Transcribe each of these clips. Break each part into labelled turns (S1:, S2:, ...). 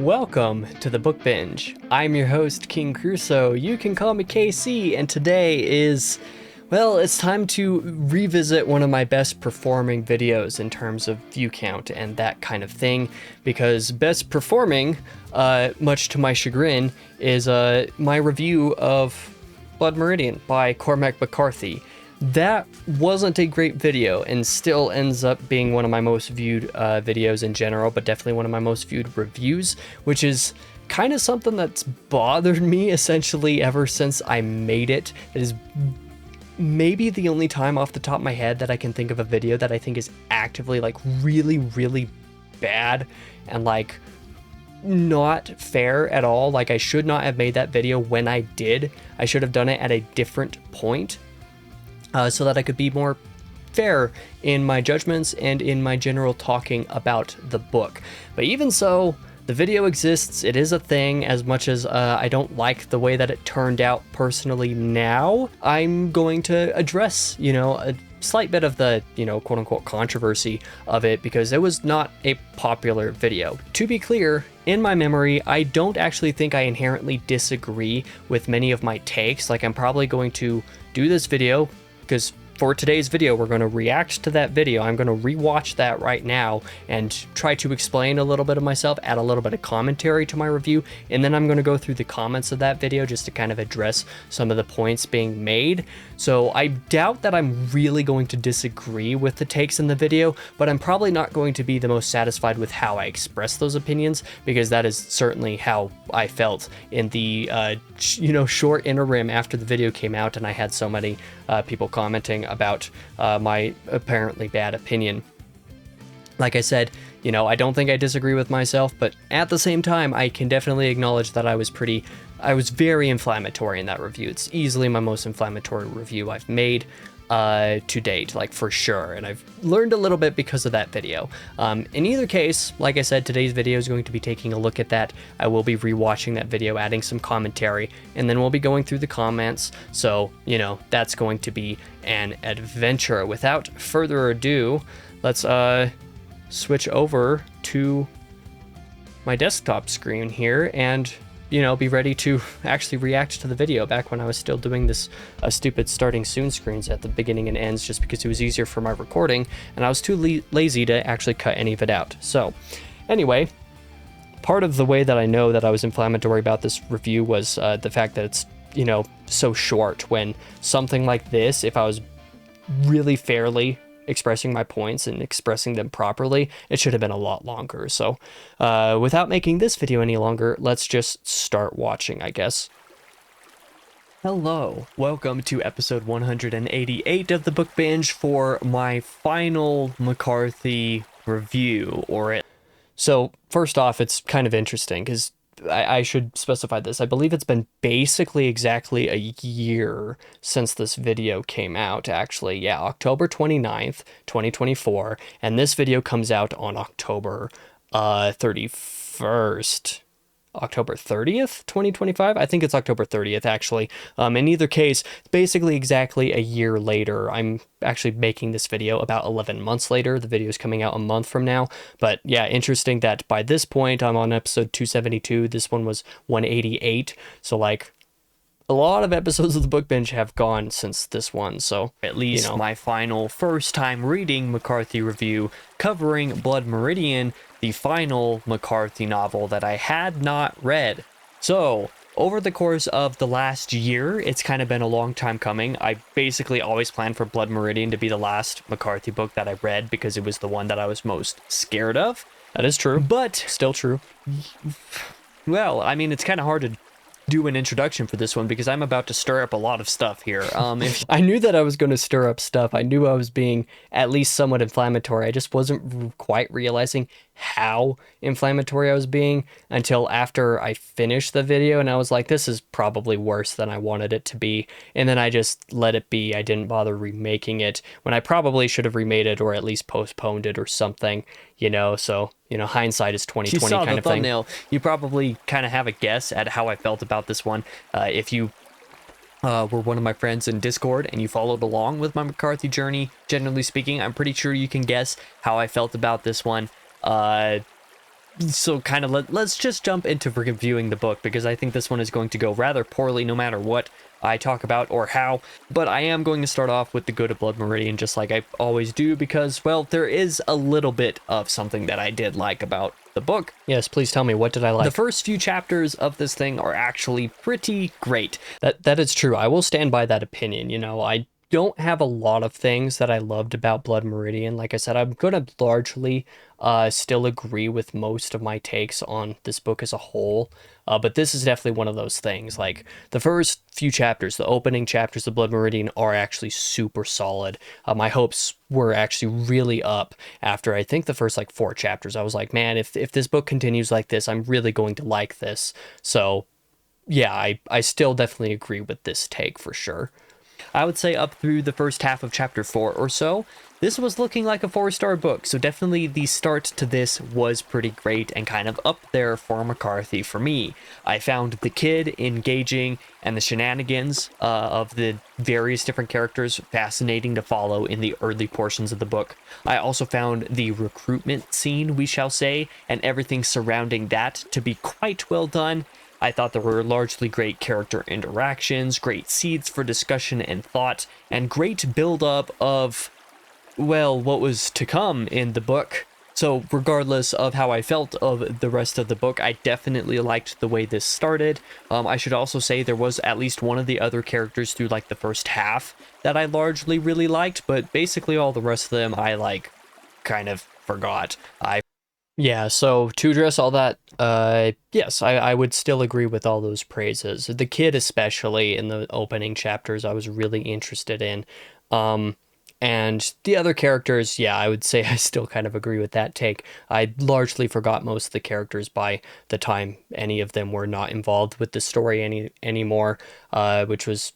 S1: Welcome to the Book Binge. I'm your host, King Crusoe. You can call me KC, and today is, well, it's time to revisit one of my best performing videos in terms of view count and that kind of thing, because best performing, much to my chagrin, is my review of Blood Meridian by Cormac McCarthy. That wasn't a great video and still ends up being one of my most viewed videos in general, but definitely one of my most viewed reviews, which is kind of something that's bothered me essentially ever since I made it. It is maybe the only time off the top of my head that I can think of a video that I think is actively like really bad and like not fair at all. Like I should not have made that video when I did. I should have done it at a different point. So that I could be more fair in my judgments and in my general talking about the book. But even so, the video exists. It is a thing. As much as I don't like the way that it turned out personally now, I'm going to address, a slight bit of the, quote unquote controversy of it, because it was not a popular video. To be clear, in my memory, I don't actually think I inherently disagree with many of my takes. Like, I'm probably going to do this video because for today's video, we're going to react to that video. I'm going to rewatch that right now and try to explain a little bit of myself, add a little bit of commentary to my review, and then I'm going to go through the comments of that video just to kind of address some of the points being made. So I doubt that I'm really going to disagree with the takes in the video, but I'm probably not going to be the most satisfied with how I express those opinions, because that is certainly how I felt in the short interim after the video came out and I had so many people commenting about my apparently bad opinion. Like I said, I don't think I disagree with myself, but at the same time, I can definitely acknowledge that I was very inflammatory in that review. It's easily my most inflammatory review I've made to date, like for sure, and I've learned a little bit because of that video. In either case, like I said, today's video is going to be taking a look at that. I will be rewatching that video, adding some commentary, and then we'll be going through the comments, so that's going to be an adventure. Without further ado, let's switch over to my desktop screen here and be ready to actually react to the video, back when I was still doing this stupid starting soon screens at the beginning and ends just because it was easier for my recording, and I was too lazy to actually cut any of it out. So anyway, part of the way that I know that I was inflammatory about this review was the fact that it's, so short, when something like this, if I was really fairly expressing my points and expressing them properly, it should have been a lot longer. So without making this video any longer, let's just start watching, I guess. Hello, welcome to episode 188 of the Book Binge for my final McCarthy review. So first off, it's kind of interesting because I should specify this. I believe it's been basically exactly a year since this video came out, actually. Yeah, October 29th, 2024, and this video comes out on October 31st. October 30th, 2025? I think it's October 30th, actually. In either case, basically exactly a year later. I'm actually making this video about 11 months later. The video is coming out a month from now. But yeah, interesting that by this point, I'm on episode 272. This one was 188. So like, a lot of episodes of the Book Binge have gone since this one, so at least my final first time reading McCarthy review covering Blood Meridian, the final McCarthy novel that I had not read. So over the course of the last year, it's kind of been a long time coming. I basically always planned for Blood Meridian to be the last McCarthy book that I read because it was the one that I was most scared of. That is true, but still true. Well, I mean, it's kind of hard to do an introduction for this one because I'm about to stir up a lot of stuff here. If I knew that I was going to stir up stuff, I knew I was being at least somewhat inflammatory. I just wasn't quite realizing how inflammatory I was being until after I finished the video, and I was like, this is probably worse than I wanted it to be, and then I just let it be. I didn't bother remaking it when I probably should have remade it or at least postponed it or something, so hindsight is 20/20 kind of thumbnail thing. You probably kind of have a guess at how I felt about this one if you were one of my friends in Discord and you followed along with my McCarthy journey. Generally speaking, I'm pretty sure you can guess how I felt about this one. so kind of let's just jump into reviewing the book, because I think this one is going to go rather poorly no matter what I talk about or how. But I am going to start off with the good of Blood Meridian, just like I always do, because, well, there is a little bit of something that I did like about the book. Yes, please tell me, what did I like? The first few chapters of this thing are actually pretty great. That is true. I will stand by that opinion. You know, I don't have a lot of things that I loved about Blood Meridian. Like I said, I'm gonna largely still agree with most of my takes on this book as a whole. But this is definitely one of those things. Like, the first few chapters, the opening chapters of Blood Meridian, are actually super solid. My hopes were actually really up after, I think, the first like 4 chapters. I was like, man, if this book continues like this, I'm really going to like this. So yeah, I still definitely agree with this take for sure. I would say up through the first half of chapter 4 or so, this was looking like a 4-star book, so definitely the start to this was pretty great and kind of up there for McCarthy for me. I found the kid engaging and the shenanigans of the various different characters fascinating to follow in the early portions of the book. I also found the recruitment scene, we shall say, and everything surrounding that to be quite well done. I thought there were largely great character interactions, great seeds for discussion and thought, and great build-up of, well, what was to come in the book. So regardless of how I felt of the rest of the book, I definitely liked the way this started. I should also say there was at least one of the other characters through like the first half that I largely really liked, but basically all the rest of them I like kind of forgot. Yeah, so to address all that, yes, I would still agree with all those praises. The kid, especially in the opening chapters, I was really interested in. And the other characters, yeah, I would say I still kind of agree with that take. I largely forgot most of the characters by the time any of them were not involved with the story anymore, which was,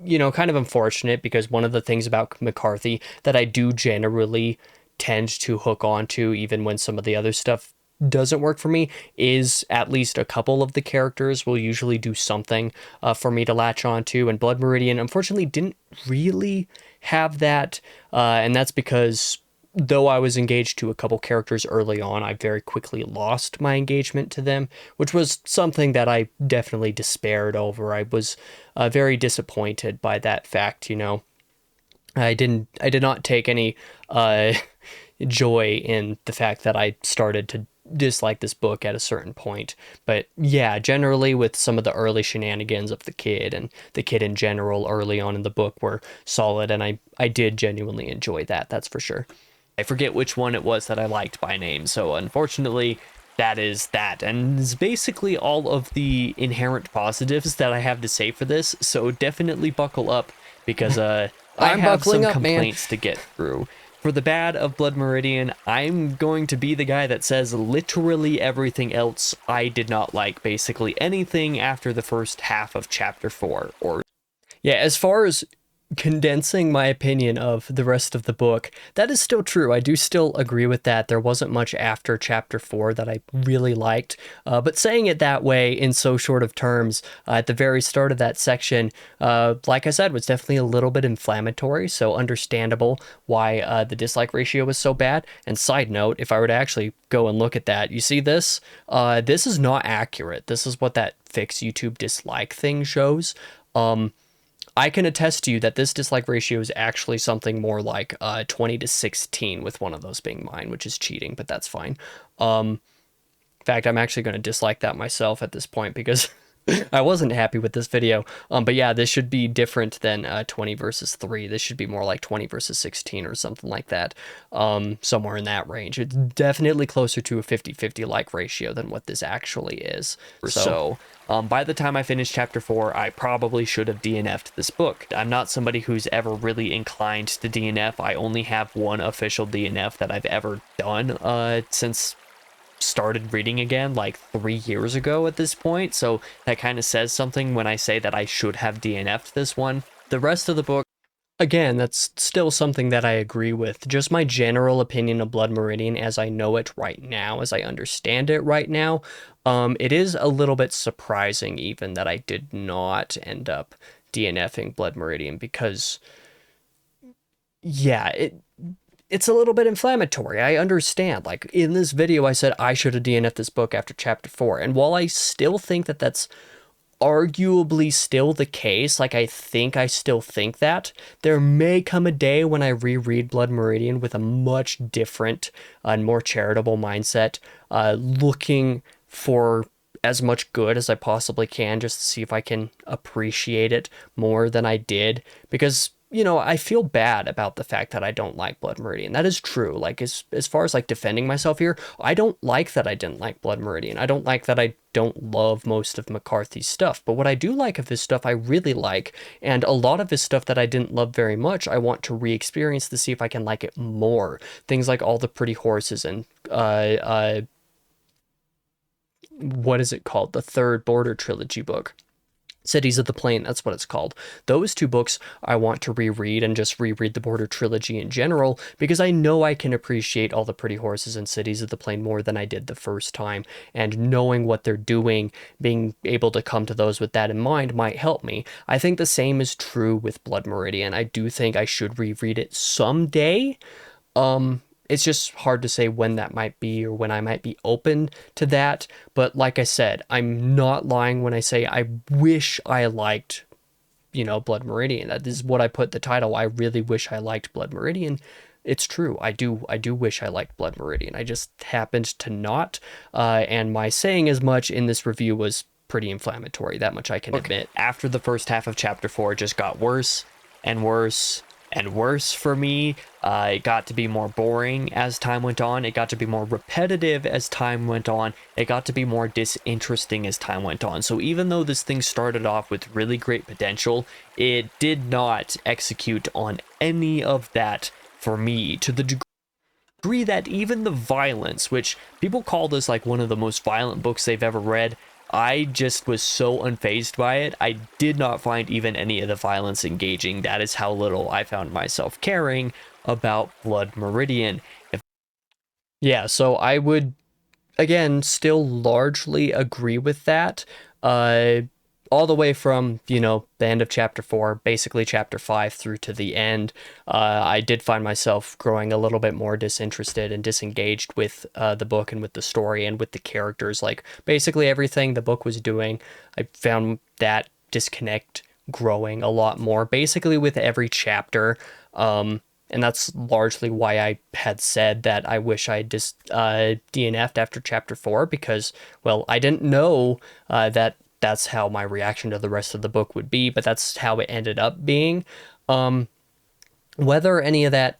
S1: you know, kind of unfortunate, because one of the things about McCarthy that I do generally tend to hook onto, even when some of the other stuff doesn't work for me, is at least a couple of the characters will usually do something for me to latch onto. And Blood Meridian, unfortunately, didn't really have that. And that's because, though I was engaged to a couple characters early on, I very quickly lost my engagement to them, which was something that I definitely despaired over. I was very disappointed by that fact, you know. I did not take any joy in the fact that I started to dislike this book at a certain point. But yeah, generally with some of the early shenanigans of the kid and the kid in general early on in the book were solid, and I did genuinely enjoy that, that's for sure. I forget which one it was that I liked by name, so unfortunately that is that, and it's basically all of the inherent positives that I have to say for this, so definitely buckle up, because I have some complaints to get through. For the bad of Blood Meridian, I'm going to be the guy that says literally everything else I did not like. Basically anything after the first half of chapter 4. Or yeah, as far as condensing my opinion of the rest of the book, that is still true. I do still agree with that. There wasn't much after chapter 4 that I really liked, but saying it that way in so short of terms at the very start of that section, like I said, was definitely a little bit inflammatory, so understandable why the dislike ratio was so bad. And side note, if I were to actually go and look at that, you see this? This is not accurate. This is what that fix YouTube dislike thing shows. I can attest to you that this dislike ratio is actually something more like 20-16, with one of those being mine, which is cheating, but that's fine. In fact, I'm actually going to dislike that myself at this point, because I wasn't happy with this video. But yeah, this should be different than 20 versus 3. This should be more like 20 versus 16 or something like that. Somewhere in that range. It's definitely closer to a 50-50 like ratio than what this actually is. So by the time I finished chapter 4, I probably should have DNF'd this book. I'm not somebody who's ever really inclined to DNF. I only have one official DNF that I've ever done since started reading again like 3 years ago at this point, so that kind of says something when I say that I should have DNF'd this one. The rest of the book, again, that's still something that I agree with. Just my general opinion of Blood Meridian as I know it right now, as I understand it right now, it is a little bit surprising even that I did not end up DNFing Blood Meridian, because yeah, it's a little bit inflammatory. I understand. Like in this video, I said I should have DNF'd this book after chapter 4. And while I still think that that's arguably still the case, like I still think that, there may come a day when I reread Blood Meridian with a much different and more charitable mindset, looking for as much good as I possibly can just to see if I can appreciate it more than I did. Because, you know, I feel bad about the fact that I don't like Blood Meridian. That is true. Like, as far as like defending myself here, I don't like that I didn't like Blood Meridian. I don't like that I don't love most of McCarthy's stuff. But what I do like of his stuff, I really like. And a lot of his stuff that I didn't love very much, I want to re-experience to see if I can like it more. Things like All the Pretty Horses and what is it called? The third Border Trilogy book. Cities of the Plain, that's what it's called. Those two books I want to reread and just reread the Border Trilogy in general, because I know I can appreciate All the Pretty Horses and Cities of the Plain more than I did the first time, and knowing what they're doing, being able to come to those with that in mind might help me. I think the same is true with Blood Meridian. I do think I should reread it someday. It's just hard to say when that might be or when I might be open to that. But like I said, I'm not lying when I say I wish I liked, you know, Blood Meridian. That is what I put the title. I really wish I liked Blood Meridian. It's true. I do wish I liked Blood Meridian. I just happened to not. And my saying as much in this review was pretty inflammatory. That much I can admit. After the first half of chapter 4, it just got worse and worse and worse for me. It got to be more boring as time went on. It got to be more repetitive as time went on. It got to be more disinteresting as time went on. So even though this thing started off with really great potential, it did not execute on any of that for me, to the degree that even the violence, which people call this like one of the most violent books they've ever read, I just was so unfazed by it. I did not find even any of the violence engaging. That is how little I found myself caring about Blood Meridian. Yeah, so I would, again, still largely agree with that. All the way from, you know, the end of chapter 4, basically chapter 5 through to the end, I did find myself growing a little bit more disinterested and disengaged with the book and with the story and with the characters. Like, basically everything the book was doing, I found that disconnect growing a lot more, basically with every chapter. And that's largely why I had said that I wish I just DNF'd after chapter 4, because, well, I didn't know that that's how my reaction to the rest of the book would be, but that's how it ended up being. Whether any of that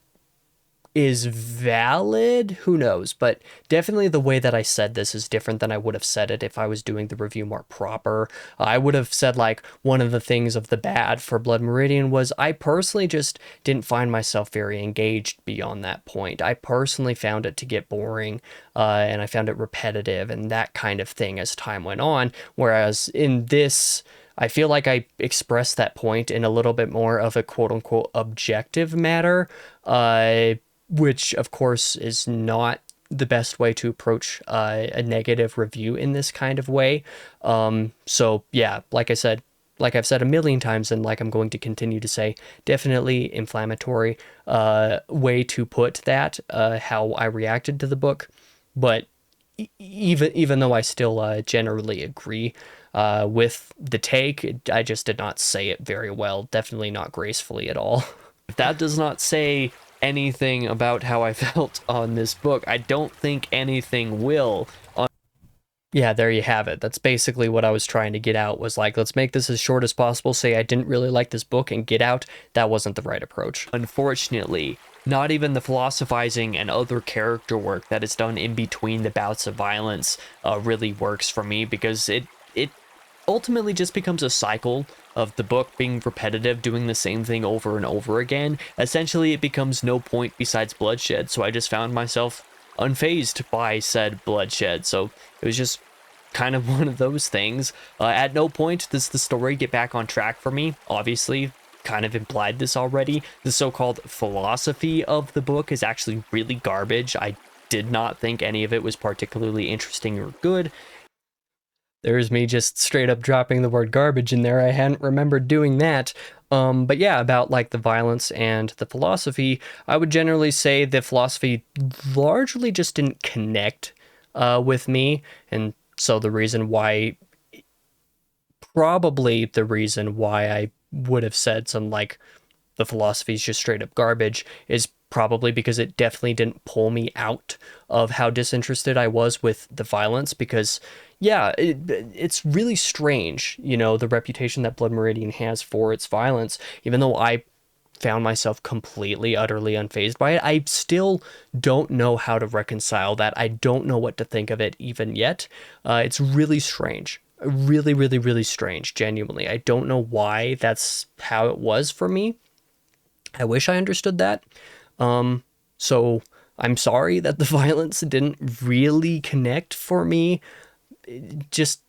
S1: is valid, who knows, but definitely the way that I said this is different than I would have said it if I was doing the review more proper. I would have said, like, one of the things of the bad for Blood Meridian was I personally just didn't find myself very engaged beyond that point. I personally found it to get boring, and I found it repetitive and that kind of thing as time went on, whereas in this, I feel like I expressed that point in a little bit more of a quote-unquote objective matter, which of course is not the best way to approach a negative review in this kind of way. So yeah, like I said, like I've said a million times, and like I'm going to continue to say, definitely inflammatory way to put that, how I reacted to the book. But even though I still generally agree with the take, I just did not say it very well, definitely not gracefully at all. If that does not say anything about how I felt on this book, I don't think anything will. Yeah, there you have it. That's basically what I was trying to get out, was like, let's make this as short as possible, say I didn't really like this book, and get out. That wasn't the right approach. Unfortunately, not even the philosophizing and other character work that is done in between the bouts of violence really works for me, because it ultimately just becomes a cycle of the book being repetitive, doing the same thing over and over again. Essentially, it becomes no point besides bloodshed, so I just found myself unfazed by said bloodshed. So it was just kind of one of those things. At no point does the story get back on track for me. Obviously, kind of implied this already. The so-called philosophy of the book is actually really garbage. I did not think any of it was particularly interesting or good. There's me just straight up dropping the word garbage in there. I hadn't remembered doing that. But yeah, about like the violence and the philosophy, I would generally say the philosophy largely just didn't connect with me. And so probably the reason why I would have said some like the philosophy is just straight up garbage is probably because it definitely didn't pull me out of how disinterested I was with the violence. Because, yeah, it's really strange, the reputation that Blood Meridian has for its violence. Even though I found myself completely, utterly unfazed by it, I still don't know how to reconcile that. I don't know what to think of it even yet. It's really strange. Really, really, really strange, genuinely. I don't know why that's how it was for me. I wish I understood that. So I'm sorry that the violence didn't really connect for me. Just,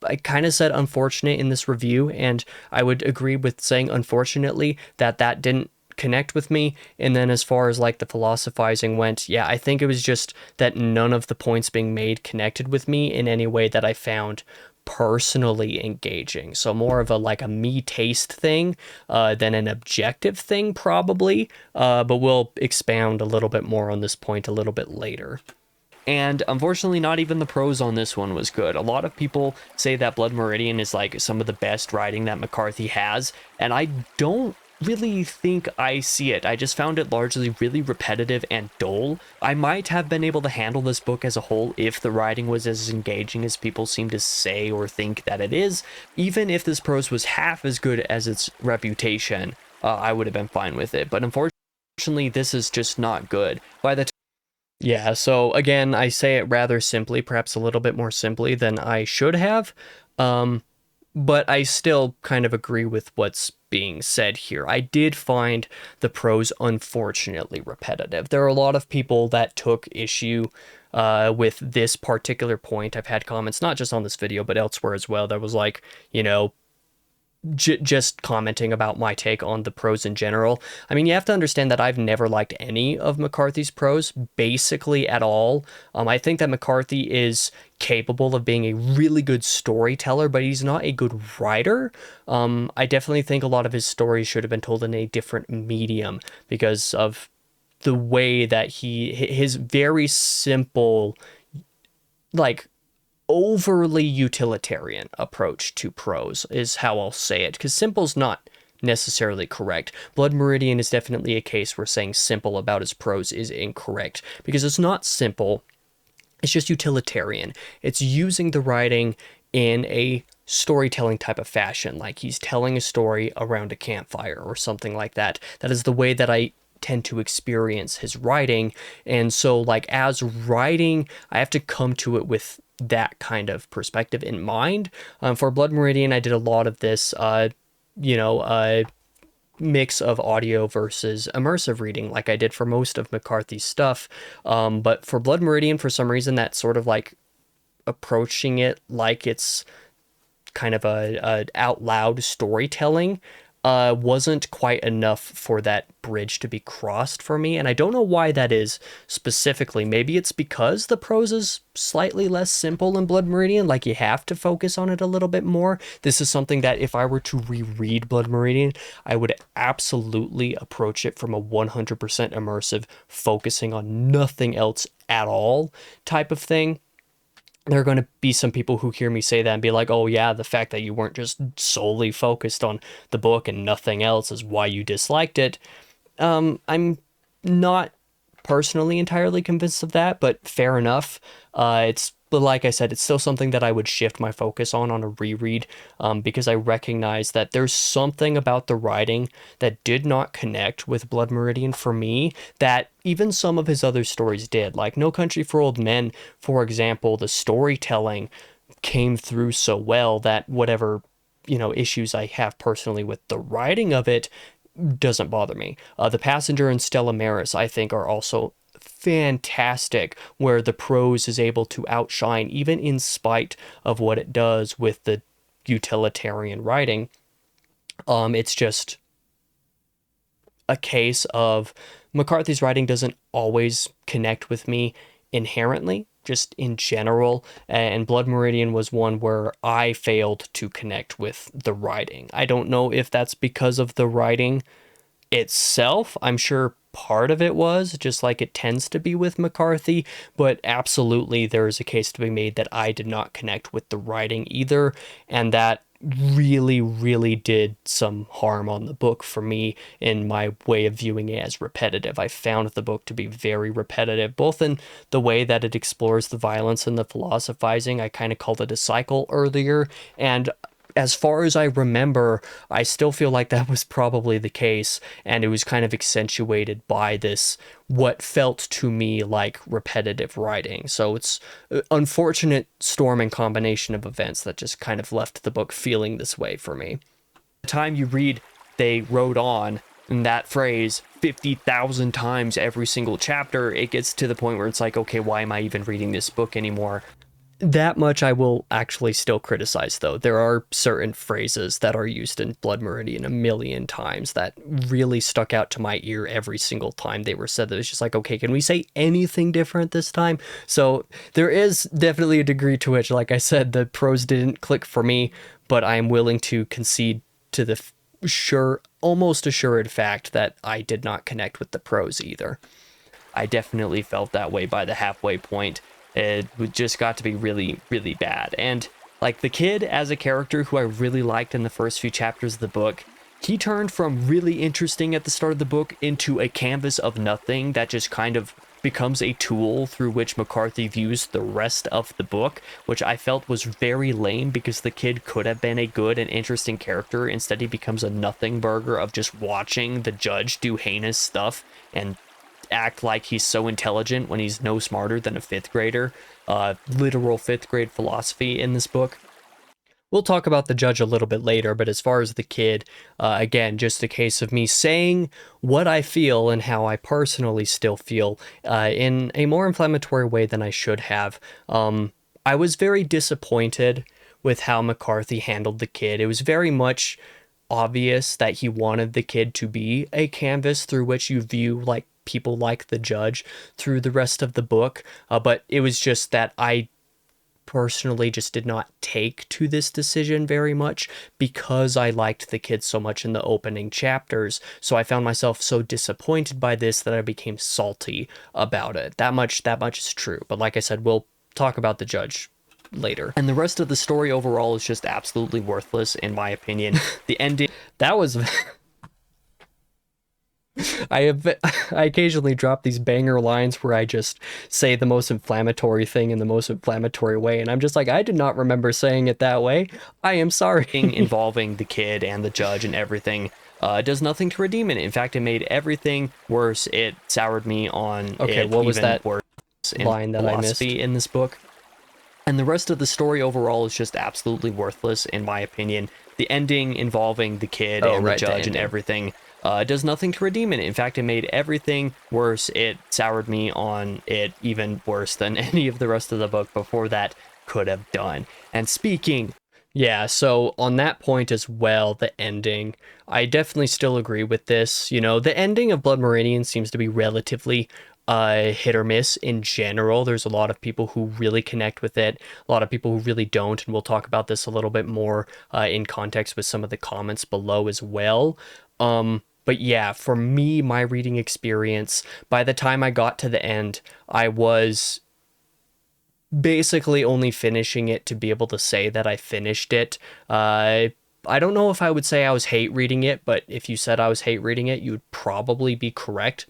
S1: I kind of said unfortunate in this review, and I would agree with saying unfortunately that didn't connect with me. And then as far as like the philosophizing went, yeah, I think it was just that none of the points being made connected with me in any way that I found personally engaging. So more of a like a me taste thing than an objective thing probably. But we'll expound a little bit more on this point a little bit later. And unfortunately, not even the prose on this one was good. A lot of people say that Blood Meridian is like some of the best writing that McCarthy has, and I don't really think I see it. I just found it largely really repetitive and dull. I might have been able to handle this book as a whole if the writing was as engaging as people seem to say or think that it is. Even if this prose was half as good as its reputation, I would have been fine with it. But unfortunately, this is just not good. By the Yeah, so again, I say it rather simply, perhaps a little bit more simply than I should have. Um, but I still kind of agree with what's being said here. I did find the prose unfortunately repetitive. There are a lot of people that took issue with this particular point. I've had comments not just on this video, but elsewhere as well, that was like, just commenting about my take on the prose in general. I mean, you have to understand that I've never liked any of McCarthy's prose, basically at all. I think that McCarthy is capable of being a really good storyteller, but he's not a good writer. I definitely think a lot of his stories should have been told in a different medium because of the way that his very simple, like, overly utilitarian approach to prose is how I'll say it, because simple's not necessarily correct. Blood Meridian is definitely a case where saying simple about his prose is incorrect, because it's not simple, it's just utilitarian. It's using the writing in a storytelling type of fashion, like he's telling a story around a campfire or something like that. That is the way that I tend to experience his writing. And so like as writing, I have to come to it with that kind of perspective in mind. For Blood Meridian, I did a lot of this, mix of audio versus immersive reading, like I did for most of McCarthy's stuff. But for Blood Meridian, for some reason, that sort of like approaching it like it's kind of a out loud storytelling wasn't quite enough for that bridge to be crossed for me. And I don't know why that is specifically. Maybe it's because the prose is slightly less simple in Blood Meridian, like you have to focus on it a little bit more. This is something that if I were to reread Blood Meridian, I would absolutely approach it from a 100% immersive, focusing on nothing else at all type of thing. There are going to be some people who hear me say that and be like, oh yeah, the fact that you weren't just solely focused on the book and nothing else is why you disliked it. I'm not personally entirely convinced of that, but fair enough. But like I said, it's still something that I would shift my focus on a reread, because I recognize that there's something about the writing that did not connect with Blood Meridian for me that even some of his other stories did. Like No Country for Old Men, for example, the storytelling came through so well that whatever, issues I have personally with the writing of it doesn't bother me. The Passenger and Stella Maris, I think, are also fantastic, where the prose is able to outshine even in spite of what it does with the utilitarian writing. It's just a case of McCarthy's writing doesn't always connect with me inherently. just in general, and Blood Meridian was one where I failed to connect with the writing. I don't know if that's because of the writing itself. I'm sure part of it was, just like it tends to be with McCarthy, but absolutely there is a case to be made that I did not connect with the writing either, and that really did some harm on the book for me in my way of viewing it as repetitive. I found the book to be very repetitive, both in the way that it explores the violence and the philosophizing. I kind of called it a cycle earlier, and as far as I remember, I still feel like that was probably the case, and it was kind of accentuated by this, what felt to me like repetitive writing. So it's an unfortunate storm and combination of events that just kind of left the book feeling this way for me. The time you read, they wrote on, and that phrase 50,000 times every single chapter, it gets to the point where it's like, okay, why am I even reading this book anymore? That much I will actually still criticize, though. There are certain phrases that are used in Blood Meridian a million times that really stuck out to my ear every single time they were said. That it's just like, okay, can we say anything different this time? So there is definitely a degree to which, like I said, the prose didn't click for me, but I am willing to concede to the almost assured fact that I did not connect with the prose either. I definitely felt that way by the halfway point. It just got to be really bad. And like the kid as a character who I really liked in the first few chapters of the book, he turned from really interesting at the start of the book into a canvas of nothing that just kind of becomes a tool through which McCarthy views the rest of the book, which I felt was very lame because the kid could have been a good and interesting character. Instead, he becomes a nothing burger of just watching the judge do heinous stuff and act like he's so intelligent when he's no smarter than a fifth grader. Literal fifth grade philosophy in this book. We'll talk about the judge a little bit later, but as far as the kid, again, just a case of me saying what I feel and how I personally still feel in a more inflammatory way than I should have. I was very disappointed with how McCarthy handled the kid. It was very much obvious that he wanted the kid to be a canvas through which you view like people like the judge through the rest of the book, but it was just that I personally just did not take to this decision very much because I liked the kid so much in the opening chapters. So I found myself so disappointed by this that I became salty about it. That much is true. But like I said, we'll talk about the judge later. And the rest of the story overall is just absolutely worthless in my opinion. The ending, that was I occasionally drop these banger lines where I just say the most inflammatory thing in the most inflammatory way, and I'm just like, I did not remember saying it that way. I am sorry. Involving the kid and the judge and everything does nothing to redeem it. In fact, it made everything worse. It soured me on. Okay, what was that worse line that I missed in this book? And the rest of the story overall is just absolutely worthless in my opinion. The ending involving the kid and the judge and everything does nothing to redeem it. In fact, it made everything worse. It soured me on it even worse than any of the rest of the book before that could have done. And speaking, yeah, so on that point as well, the ending, I definitely still agree with this. You know, the ending of Blood Meridian seems to be relatively hit or miss in general. There's a lot of people who really connect with it, a lot of people who really don't, and we'll talk about this a little bit more in context with some of the comments below as well. But yeah, for me, my reading experience, by the time I got to the end, I was basically only finishing it to be able to say that I finished it. I don't know if I would say I was hate reading it, but if you said I was hate reading it, you would probably be correct.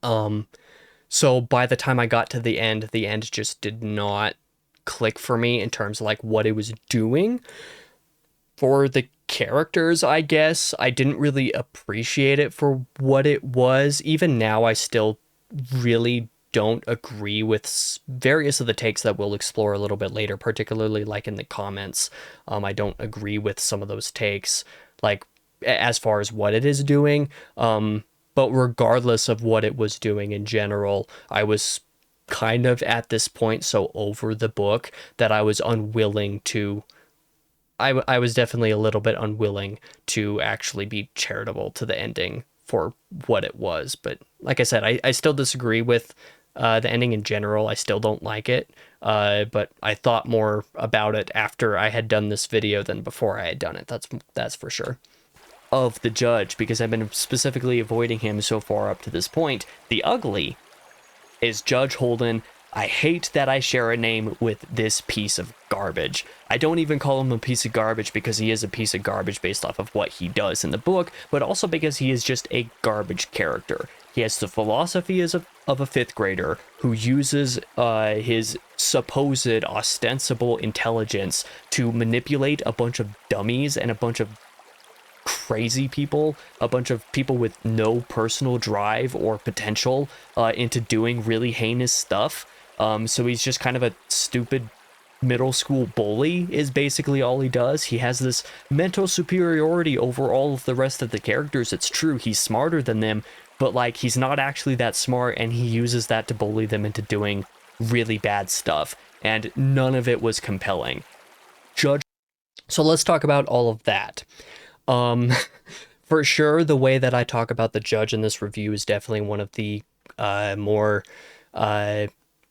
S1: So by the time I got to the end just did not click for me in terms of like what it was doing for the characters. I guess I didn't really appreciate it for what it was. Even now, I still really don't agree with various of the takes that we'll explore a little bit later, particularly like in the comments. I don't agree with some of those takes, like as far as what it is doing. But regardless of what it was doing in general, I was kind of at this point so over the book that I was unwilling to. I was definitely a little bit unwilling to actually be charitable to the ending for what it was. But like I said, I still disagree with The ending in general, I still don't like it. But I thought more about it after I had done this video than before I had done it. That's for sure. Of the judge, because I've been specifically avoiding him so far up to this point. The ugly is Judge Holden. I hate that I share a name with this piece of garbage. I don't even call him a piece of garbage because he is a piece of garbage based off of what he does in the book, but also because he is just a garbage character. He has the philosophy of a fifth grader who uses his supposed ostensible intelligence to manipulate a bunch of dummies and a bunch of crazy people, a bunch of people with no personal drive or potential into doing really heinous stuff. So he's just kind of a stupid middle school bully is basically all he does. He has this mental superiority over all of the rest of the characters. It's true, he's smarter than them, but like he's not actually that smart, and he uses that to bully them into doing really bad stuff, and none of it was compelling. So let's talk about all of that. For sure, the way that I talk about the judge in this review is definitely one of the more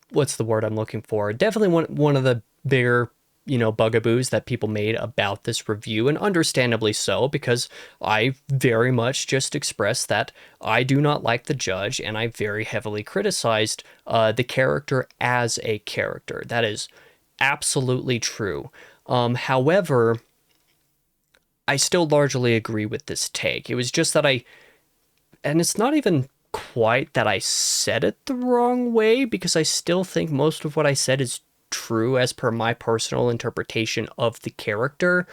S1: what's the word I'm looking for? Definitely one of the bigger, bugaboos that people made about this review, and understandably so, because I very much just expressed that I do not like the judge, and I very heavily criticized the character as a character. That is absolutely true. However, I still largely agree with this take. It was just that and it's not even quite that I said it the wrong way, because I still think most of what I said is true as per my personal interpretation of the character.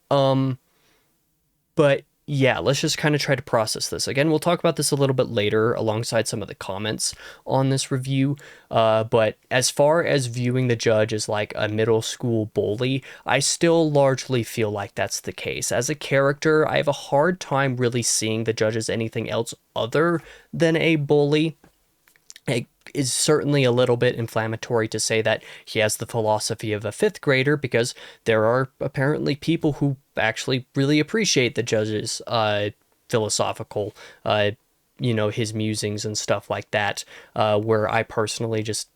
S1: But yeah, let's just kind of try to process this. Again, we'll talk about this a little bit later alongside some of the comments on this review. But as far as viewing the judge as like a middle school bully, I still largely feel like that's the case. As a character, I have a hard time really seeing the judge as anything else other than a bully. It is certainly a little bit inflammatory to say that he has the philosophy of a fifth grader, because there are apparently people who actually really appreciate the judge's philosophical, his musings and stuff like that, where I personally just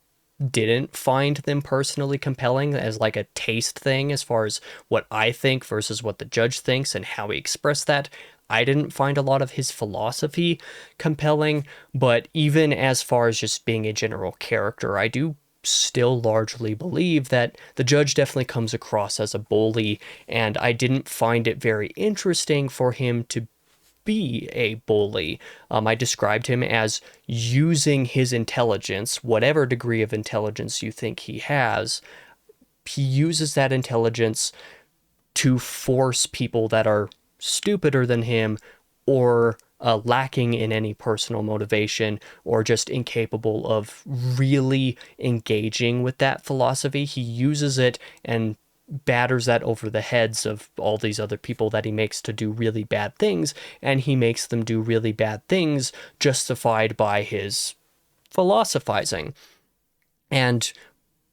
S1: didn't find them personally compelling as like a taste thing as far as what I think versus what the judge thinks and how he expressed that. I didn't find a lot of his philosophy compelling, but even as far as just being a general character, I do still largely believe that the judge definitely comes across as a bully, and I didn't find it very interesting for him to be a bully. I described him as using his intelligence, whatever degree of intelligence you think he has. He uses that intelligence to force people that are stupider than him, or lacking in any personal motivation, or just incapable of really engaging with that philosophy. He uses it and batters that over the heads of all these other people that he makes to do really bad things, and he makes them do really bad things justified by his philosophizing. And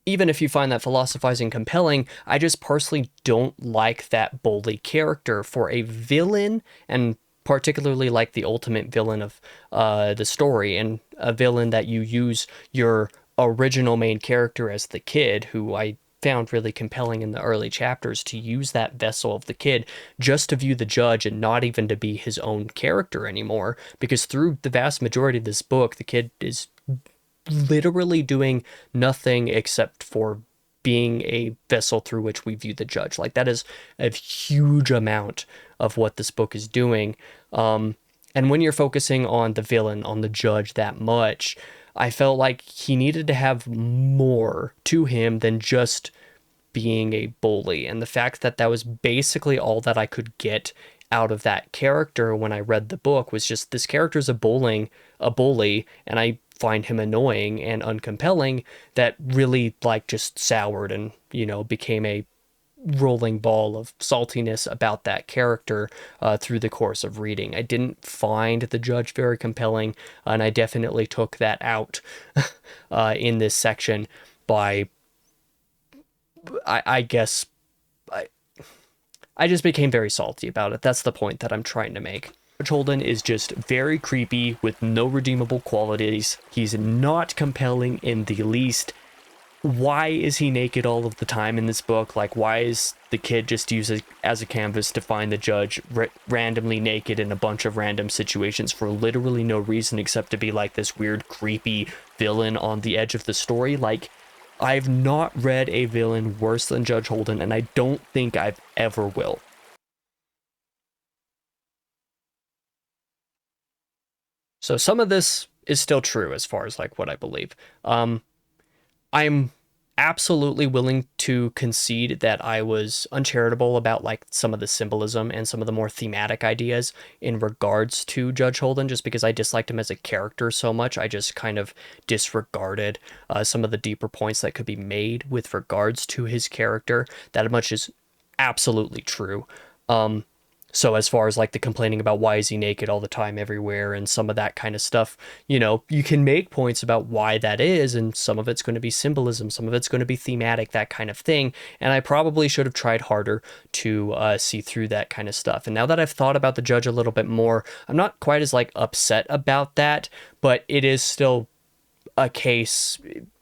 S1: even if you find that philosophizing compelling, I just personally don't like that bully character for a villain, and particularly like the ultimate villain of the story, and a villain that you use your original main character as the kid, who I found really compelling in the early chapters, to use that vessel of the kid just to view the judge and not even to be his own character anymore, because through the vast majority of this book, the kid is literally doing nothing except for being a vessel through which we view the judge. Like, that is a huge amount of what this book is doing. And when you're focusing on the villain, on the judge that much, I felt like he needed to have more to him than just being a bully. And the fact that that was basically all that I could get out of that character when I read the book was just, this character's a bully, and I find him annoying and uncompelling, that really like just soured and, became a rolling ball of saltiness about that character through the course of reading. I didn't find the judge very compelling, and I definitely took that out in this section by, I guess, I just became very salty about it. That's the point that I'm trying to make. Holden is just very creepy with no redeemable qualities. He's not compelling in the least. Why is he naked all of the time in this book? Like, why is the kid just used as a canvas to find the judge randomly naked in a bunch of random situations for literally no reason except to be like this weird, creepy villain on the edge of the story? Like, I've not read a villain worse than Judge Holden, and I don't think I've ever will. So some of this is still true as far as like what I believe. I'm absolutely willing to concede that I was uncharitable about like some of the symbolism and some of the more thematic ideas in regards to Judge Holden, just because I disliked him as a character so much. I just kind of disregarded some of the deeper points that could be made with regards to his character. That much is absolutely true. So as far as like the complaining about why is he naked all the time everywhere and some of that kind of stuff, you can make points about why that is, and some of it's going to be symbolism, some of it's going to be thematic, that kind of thing. And I probably should have tried harder to see through that kind of stuff. And now that I've thought about the judge a little bit more, I'm not quite as like upset about that, but it is still a case.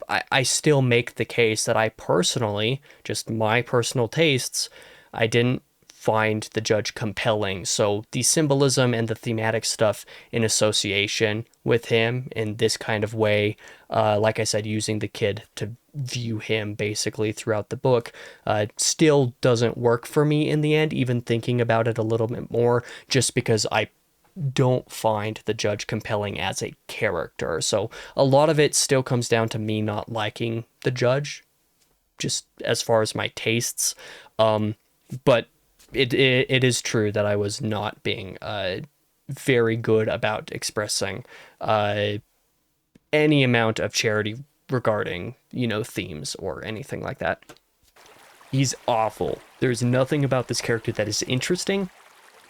S1: I still make the case that I personally, just my personal tastes, I didn't find the judge compelling. So the symbolism and the thematic stuff in association with him in this kind of way, like I said, using the kid to view him basically throughout the book, still doesn't work for me in the end, even thinking about it a little bit more, just because I don't find the judge compelling as a character. So a lot of it still comes down to me not liking the judge, just as far as my tastes. But it is true that I was not being very good about expressing any amount of charity regarding, themes or anything like that. He's awful. There's nothing about this character that is interesting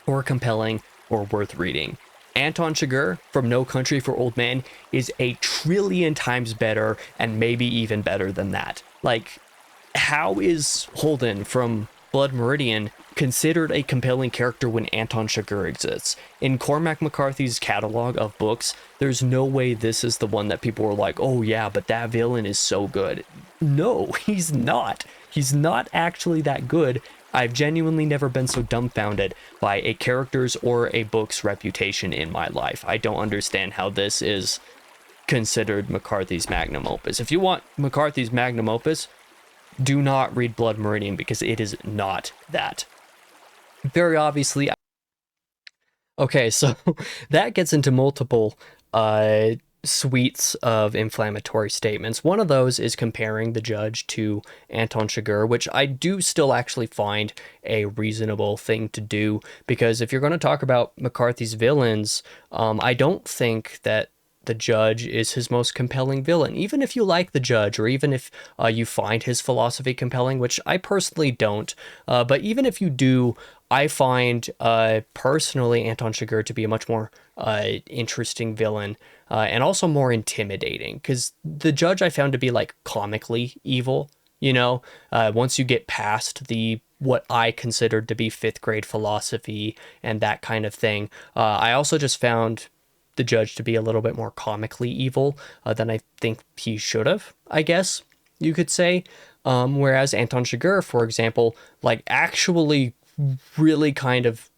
S1: or compelling or worth reading. Anton Chigurh from No Country for Old Men is a trillion times better, and maybe even better than that. Like, how is Holden from Blood Meridian considered a compelling character when Anton Chigurh exists? In Cormac McCarthy's catalog of books, there's no way this is the one that people were like, oh yeah, but that villain is so good. No, he's not. He's not actually that good. I've genuinely never been so dumbfounded by a character's or a book's reputation in my life. I don't understand how this is considered McCarthy's magnum opus. If you want McCarthy's magnum opus, do not read Blood Meridian, because it is not that. Very obviously. Okay, so that gets into multiple suites of inflammatory statements. One of those is comparing the judge to Anton Chigurh, which I do still actually find a reasonable thing to do, because if you're going to talk about McCarthy's villains, I don't think that the judge is his most compelling villain. Even if you like the judge, or even if you find his philosophy compelling, which I personally don't, but even if you do, I find personally Anton Chigurh to be a much more interesting villain, and also more intimidating, because the judge I found to be like comically evil. Once you get past the what I considered to be fifth grade philosophy and that kind of thing, I also just found the judge to be a little bit more comically evil than I think he should have, I guess you could say. Whereas Anton Chigurh, for example, like actually really kind of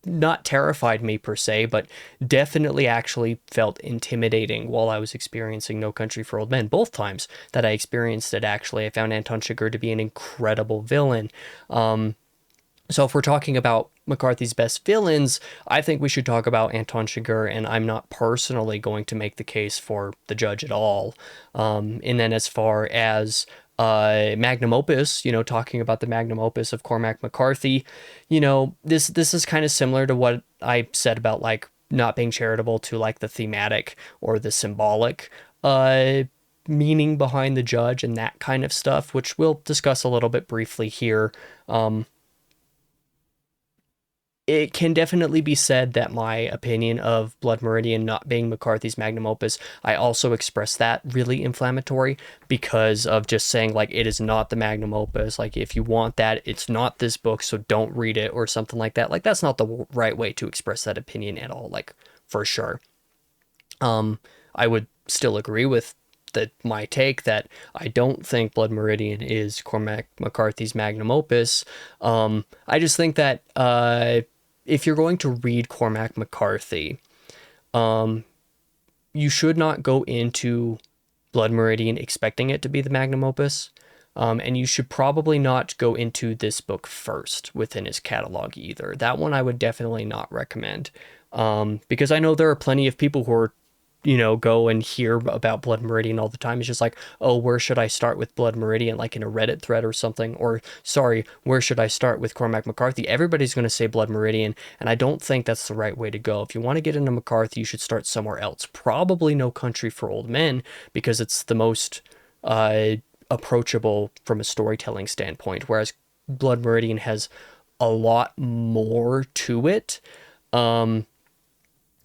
S1: not terrified me per se, but definitely actually felt intimidating while I was experiencing No Country for Old Men. Both times that I experienced it, actually, I found Anton Chigurh to be an incredible villain. So if we're talking about McCarthy's best villains, I think we should talk about Anton Chigurh, and I'm not personally going to make the case for the judge at all. And then as far as magnum opus, talking about the magnum opus of Cormac McCarthy, this is kind of similar to what I said about like not being charitable to like the thematic or the symbolic meaning behind the judge and that kind of stuff, which we'll discuss a little bit briefly here. it can definitely be said that my opinion of Blood Meridian not being McCarthy's magnum opus, I also express that really inflammatory because of just saying like it is not the magnum opus. Like if you want that, it's not this book, so don't read it or something like that. Like that's not the right way to express that opinion at all, like for sure. I would still agree with my take that I don't think Blood Meridian is Cormac McCarthy's magnum opus. I just think that if you're going to read Cormac McCarthy, you should not go into Blood Meridian expecting it to be the magnum opus. And you should probably not go into this book first within his catalog either. That one I would definitely not recommend. Because I know there are plenty of people who are, go and hear about Blood Meridian all the time. It's just like, oh, where should I start with Blood Meridian? Like in a Reddit thread or something. Or, sorry, where should I start with Cormac McCarthy? Everybody's going to say Blood Meridian, and I don't think that's the right way to go. If you want to get into McCarthy, you should start somewhere else. Probably No Country for Old Men, because it's the most approachable from a storytelling standpoint, whereas Blood Meridian has a lot more to it.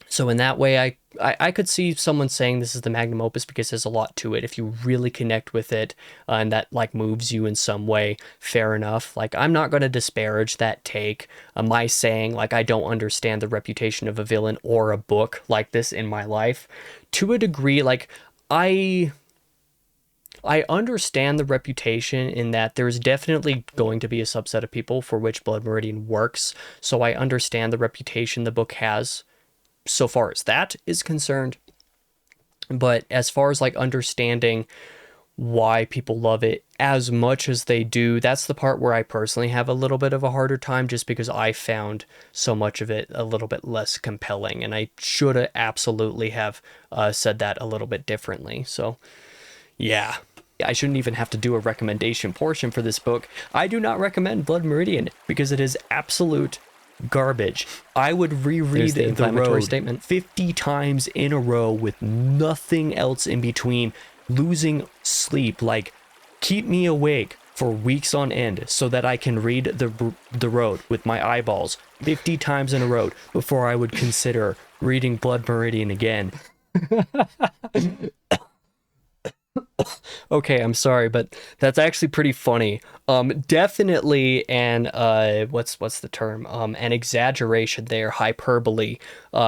S1: So in that way, I could see someone saying this is the magnum opus because there's a lot to it. If you really connect with it and that like moves you in some way, fair enough. Like I'm not going to disparage that take. My saying like I don't understand the reputation of a villain or a book like this in my life. To a degree, like I understand the reputation in that there's definitely going to be a subset of people for which Blood Meridian works. So I understand the reputation the book has so far as that is concerned. But as far as like understanding why people love it as much as they do, that's the part where I personally have a little bit of a harder time, just because I found so much of it a little bit less compelling, and I should absolutely have said that a little bit differently. So yeah, I shouldn't even have to do a recommendation portion for this book. I do not recommend Blood Meridian because it is absolute garbage. I would reread the road statement 50 times in a row with nothing else in between, losing sleep, like keep me awake for weeks on end so that I can read the road with my eyeballs 50 times in a row before I would consider reading Blood Meridian again. Okay, I'm sorry, but that's actually pretty funny. Definitely an what's the term? An exaggeration there, hyperbole,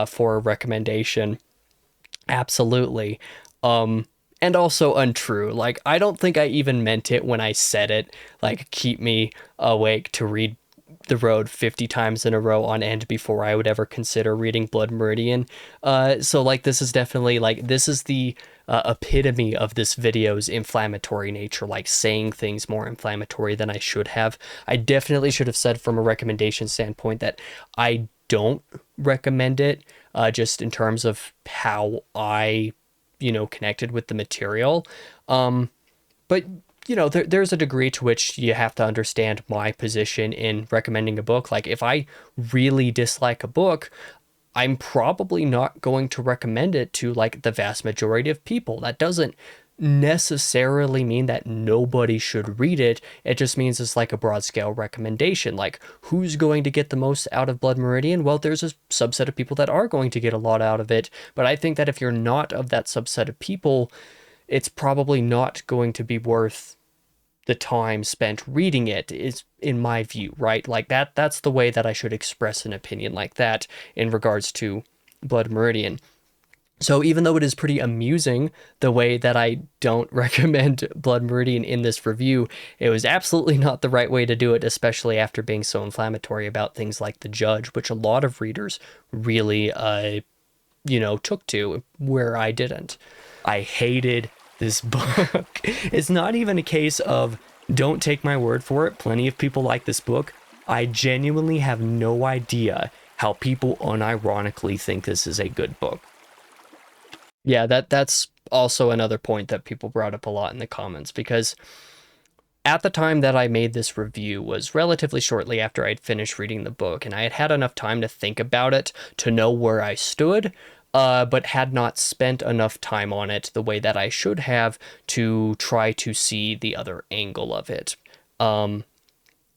S1: for a recommendation. Absolutely. And also untrue. Like, I don't think I even meant it when I said it. Like, keep me awake to read the road 50 times in a row on end before I would ever consider reading Blood Meridian. So like this is definitely like this is the epitome of this video's inflammatory nature, like saying things more inflammatory than I should have. I definitely should have said from a recommendation standpoint that I don't recommend it, just in terms of how I, connected with the material. But there's a degree to which you have to understand my position in recommending a book. Like if I really dislike a book, I'm probably not going to recommend it to like the vast majority of people. That doesn't necessarily mean that nobody should read it. It just means it's like a broad scale recommendation. Like who's going to get the most out of Blood Meridian? Well, there's a subset of people that are going to get a lot out of it. But I think that if you're not of that subset of people, it's probably not going to be worth the time spent reading it, is in my view, right? Like that's the way that I should express an opinion like that in regards to Blood Meridian. So even though it is pretty amusing the way that I don't recommend Blood Meridian in this review, it was absolutely not the right way to do it, especially after being so inflammatory about things like The Judge, which a lot of readers really took to, where I didn't. I hated this book. It's not even a case of don't take my word for it. Plenty of people like this book. I genuinely have no idea how people unironically think this is a good book. Yeah, that's also another point that people brought up a lot in the comments, because at the time that I made this review was relatively shortly after I'd finished reading the book, and I had had enough time to think about it to know where I stood, but had not spent enough time on it the way that I should have to try to see the other angle of it.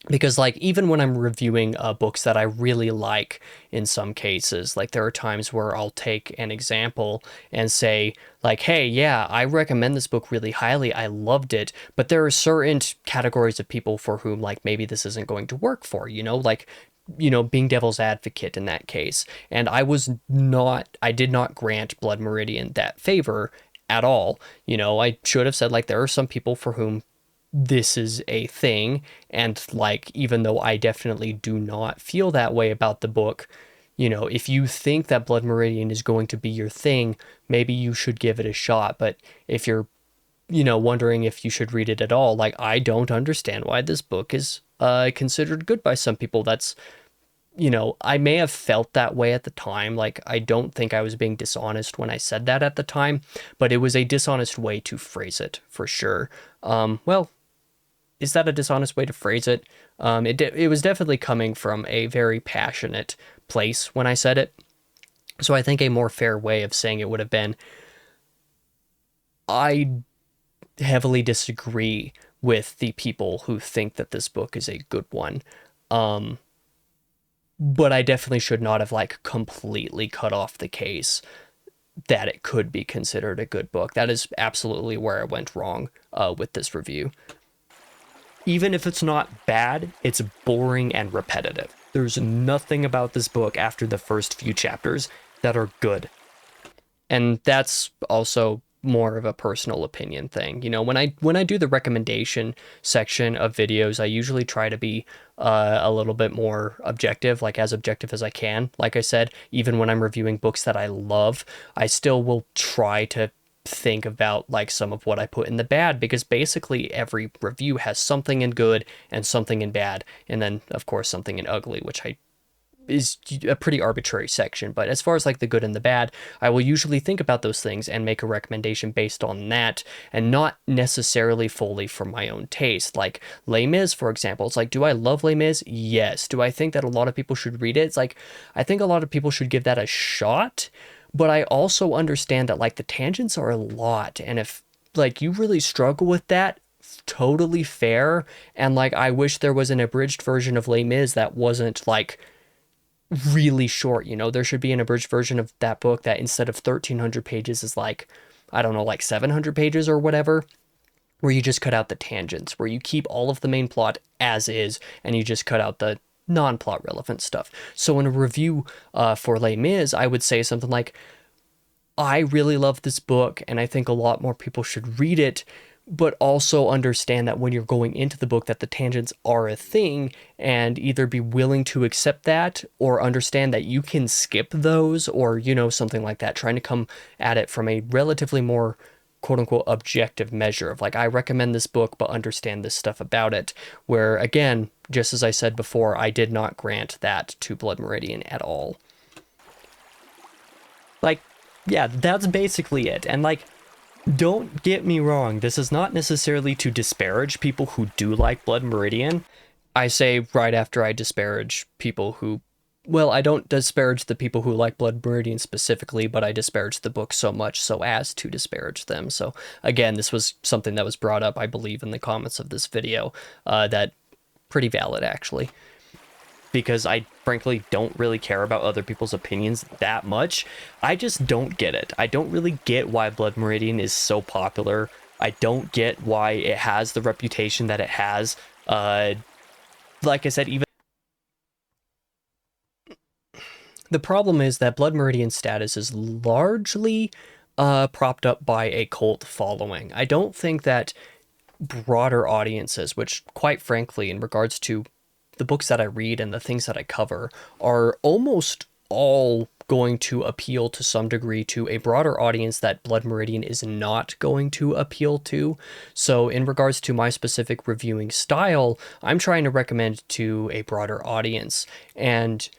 S1: Because like even when I'm reviewing books that I really like, in some cases, like there are times where I'll take an example and say like, hey, yeah, I recommend this book really highly, I loved it, but there are certain categories of people for whom like maybe this isn't going to work for, like, being devil's advocate in that case. And I did not grant Blood Meridian that favor at all. I should have said like there are some people for whom this is a thing, and like even though I definitely do not feel that way about the book, if you think that Blood Meridian is going to be your thing, maybe you should give it a shot. But if you're wondering if you should read it at all, like I don't understand why this book is considered good by some people. That's I may have felt that way at the time. Like, I don't think I was being dishonest when I said that at the time, but it was a dishonest way to phrase it for sure. Well, is that a dishonest way to phrase it? It was definitely coming from a very passionate place when I said it. So I think a more fair way of saying it would have been, I heavily disagree with the people who think that this book is a good one. Um, but I definitely should not have like completely cut off the case that it could be considered a good book. That is absolutely where I went wrong with this review. Even if it's not bad, it's boring and repetitive. There's nothing about this book after the first few chapters that are good. And that's also more of a personal opinion thing. When I do the recommendation section of videos, I usually try to be a little bit more objective, like as objective as I can. Like I said, even when I'm reviewing books that I love, I still will try to think about like some of what I put in the bad, because basically every review has something in good and something in bad, and then of course something in ugly, which is a pretty arbitrary section. But as far as like the good and the bad, I will usually think about those things and make a recommendation based on that, and not necessarily fully from my own taste. Like Les Mis, for example, it's like, do I love Les Mis? Yes. Do I think that a lot of people should read it? It's like, I think a lot of people should give that a shot, but I also understand that like the tangents are a lot, and if like you really struggle with that, totally fair. And like I wish there was an abridged version of Les Mis that wasn't like really short. There should be an abridged version of that book that instead of 1,300 pages is like, I don't know, like 700 pages or whatever, where you just cut out the tangents, where you keep all of the main plot as is, and you just cut out the non-plot relevant stuff. So in a review for Les Mis, I would say something like, I really love this book, and I think a lot more people should read it, but also understand that when you're going into the book that the tangents are a thing, and either be willing to accept that or understand that you can skip those, or something like that, trying to come at it from a relatively more quote unquote objective measure of like, I recommend this book but understand this stuff about it, where again, just as I said before, I did not grant that to Blood Meridian at all. Like, yeah, that's basically it. And like, don't get me wrong, this is not necessarily to disparage people who do like Blood Meridian. I say right after I disparage people who, well, I don't disparage the people who like Blood Meridian specifically, but I disparage the book so much so as to disparage them. So again, this was something that was brought up, I believe, in the comments of this video, that pretty valid actually, because I frankly don't really care about other people's opinions that much. I just don't get it. I don't really get why Blood Meridian is so popular. I don't get why it has the reputation that it has. Like I said, even the problem is that Blood Meridian's status is largely propped up by a cult following. I don't think that broader audiences, which quite frankly, in regards to the books that I read and the things that I cover, are almost all going to appeal to some degree to a broader audience that Blood Meridian is not going to appeal to. So in regards to my specific reviewing style, I'm trying to recommend to a broader audience, and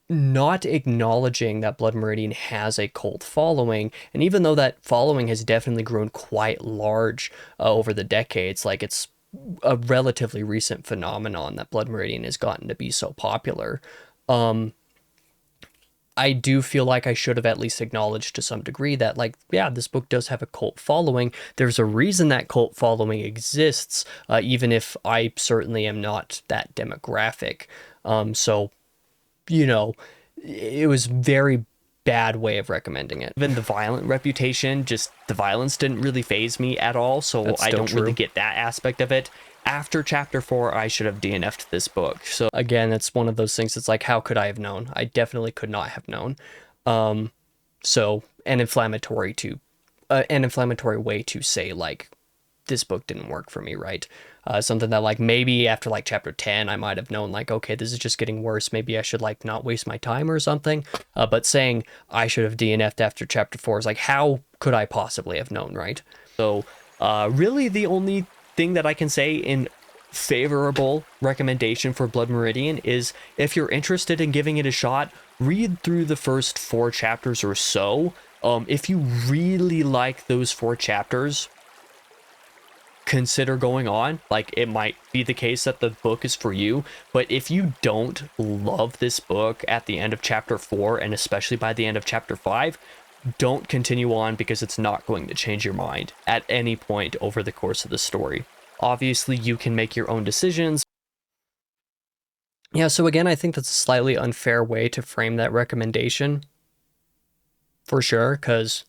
S1: not acknowledging that Blood Meridian has a cult following. And even though that following has definitely grown quite large over the decades, like it's a relatively recent phenomenon that Blood Meridian has gotten to be so popular. I do feel like I should have at least acknowledged to some degree that, like, yeah, this book does have a cult following. There's a reason that cult following exists, even if I certainly am not that demographic. So, you know, it was very bad way of recommending it. Even the violent reputation, just the violence didn't really faze me at all, so I don't really get that aspect of it. After chapter 4, I should have DNF'd this book. So again, it's one of those things. It's like, how could I have known? I definitely could not have known. So an inflammatory way to say, like, this book didn't work for me, right? Something that, like, maybe after like chapter 10, I might have known, like, okay, this is just getting worse. Maybe I should, like, not waste my time or something. But saying I should have DNF'd after chapter 4 is like, how could I possibly have known, right? So really the only thing that I can say in favorable recommendation for Blood Meridian is, if you're interested in giving it a shot, read through the first 4 chapters or so. If you really like those 4 chapters, consider going on. Like, it might be the case that the book is for you, but if you don't love this book at the end of chapter 4, and especially by the end of chapter 5, don't continue on, because it's not going to change your mind at any point over the course of the story. Obviously, you can make your own decisions. Yeah, so again, I think that's a slightly unfair way to frame that recommendation, for sure, because,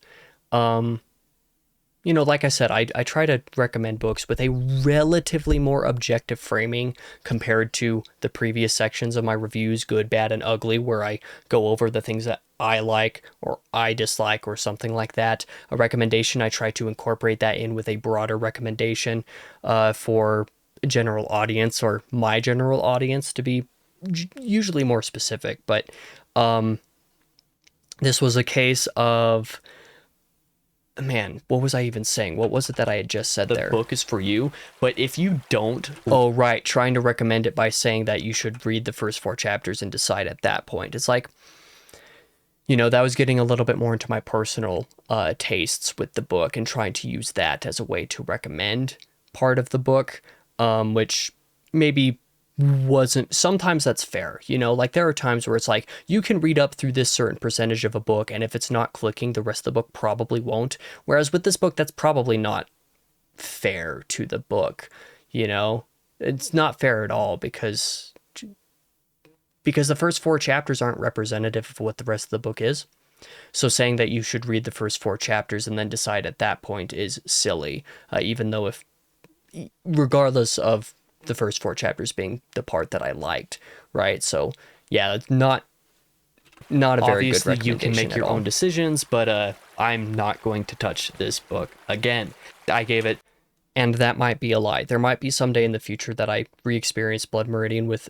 S1: you know, like I said, I try to recommend books with a relatively more objective framing compared to the previous sections of my reviews, good, bad, and ugly, where I go over the things that I like or I dislike or something like that. A recommendation, I try to incorporate that in with a broader recommendation for general audience, or my general audience, to be usually more specific. But this was a case of, man, what was I even saying? What was it that I had just said there? The book is for you, but if you don't... Oh, right, trying to recommend it by saying that you should read the first 4 chapters and decide at that point. It's like, you know, that was getting a little bit more into my personal tastes with the book, and trying to use that as a way to recommend part of the book, which maybe wasn't... Sometimes that's fair, you know, like, there are times where it's like, you can read up through this certain percentage of a book, and if it's not clicking, the rest of the book probably won't. Whereas with this book, that's probably not fair to the book, you know? It's not fair at all, because the first 4 chapters aren't representative of what the rest of the book is. So saying that you should read the first 4 chapters and then decide at that point is silly, even though, if regardless of the first 4 chapters being the part that I liked, right? So yeah, it's not a very good recommendation. Obviously, you can make your own decisions, but I'm not going to touch this book again. I gave it, and that might be a lie. There might be someday in the future that I re-experience Blood Meridian with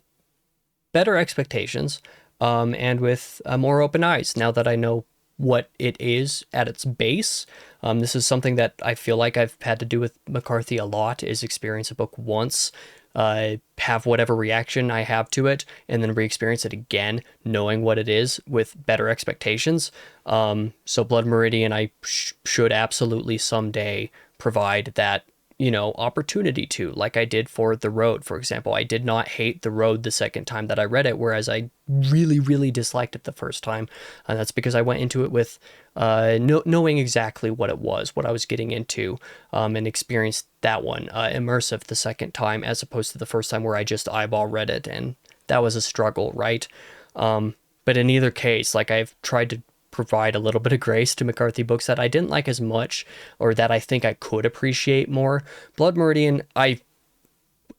S1: better expectations, and with more open eyes, now that I know what it is at its base. This is something that I feel like I've had to do with McCarthy a lot, is experience a book once, have whatever reaction I have to it, and then re-experience it again, knowing what it is with better expectations. So Blood Meridian, I should absolutely someday provide that, you know, opportunity to, like I did for The Road, for example. I did not hate The Road the second time that I read it, whereas I really, really disliked it the first time. And that's because I went into it with knowing exactly what it was, what I was getting into, and experienced that one immersive the second time, as opposed to the first time where I just eyeball read it, and that was a struggle, right? But in either case, like, I've tried to provide a little bit of grace to McCarthy books that I didn't like as much, or that I think I could appreciate more. Blood Meridian, I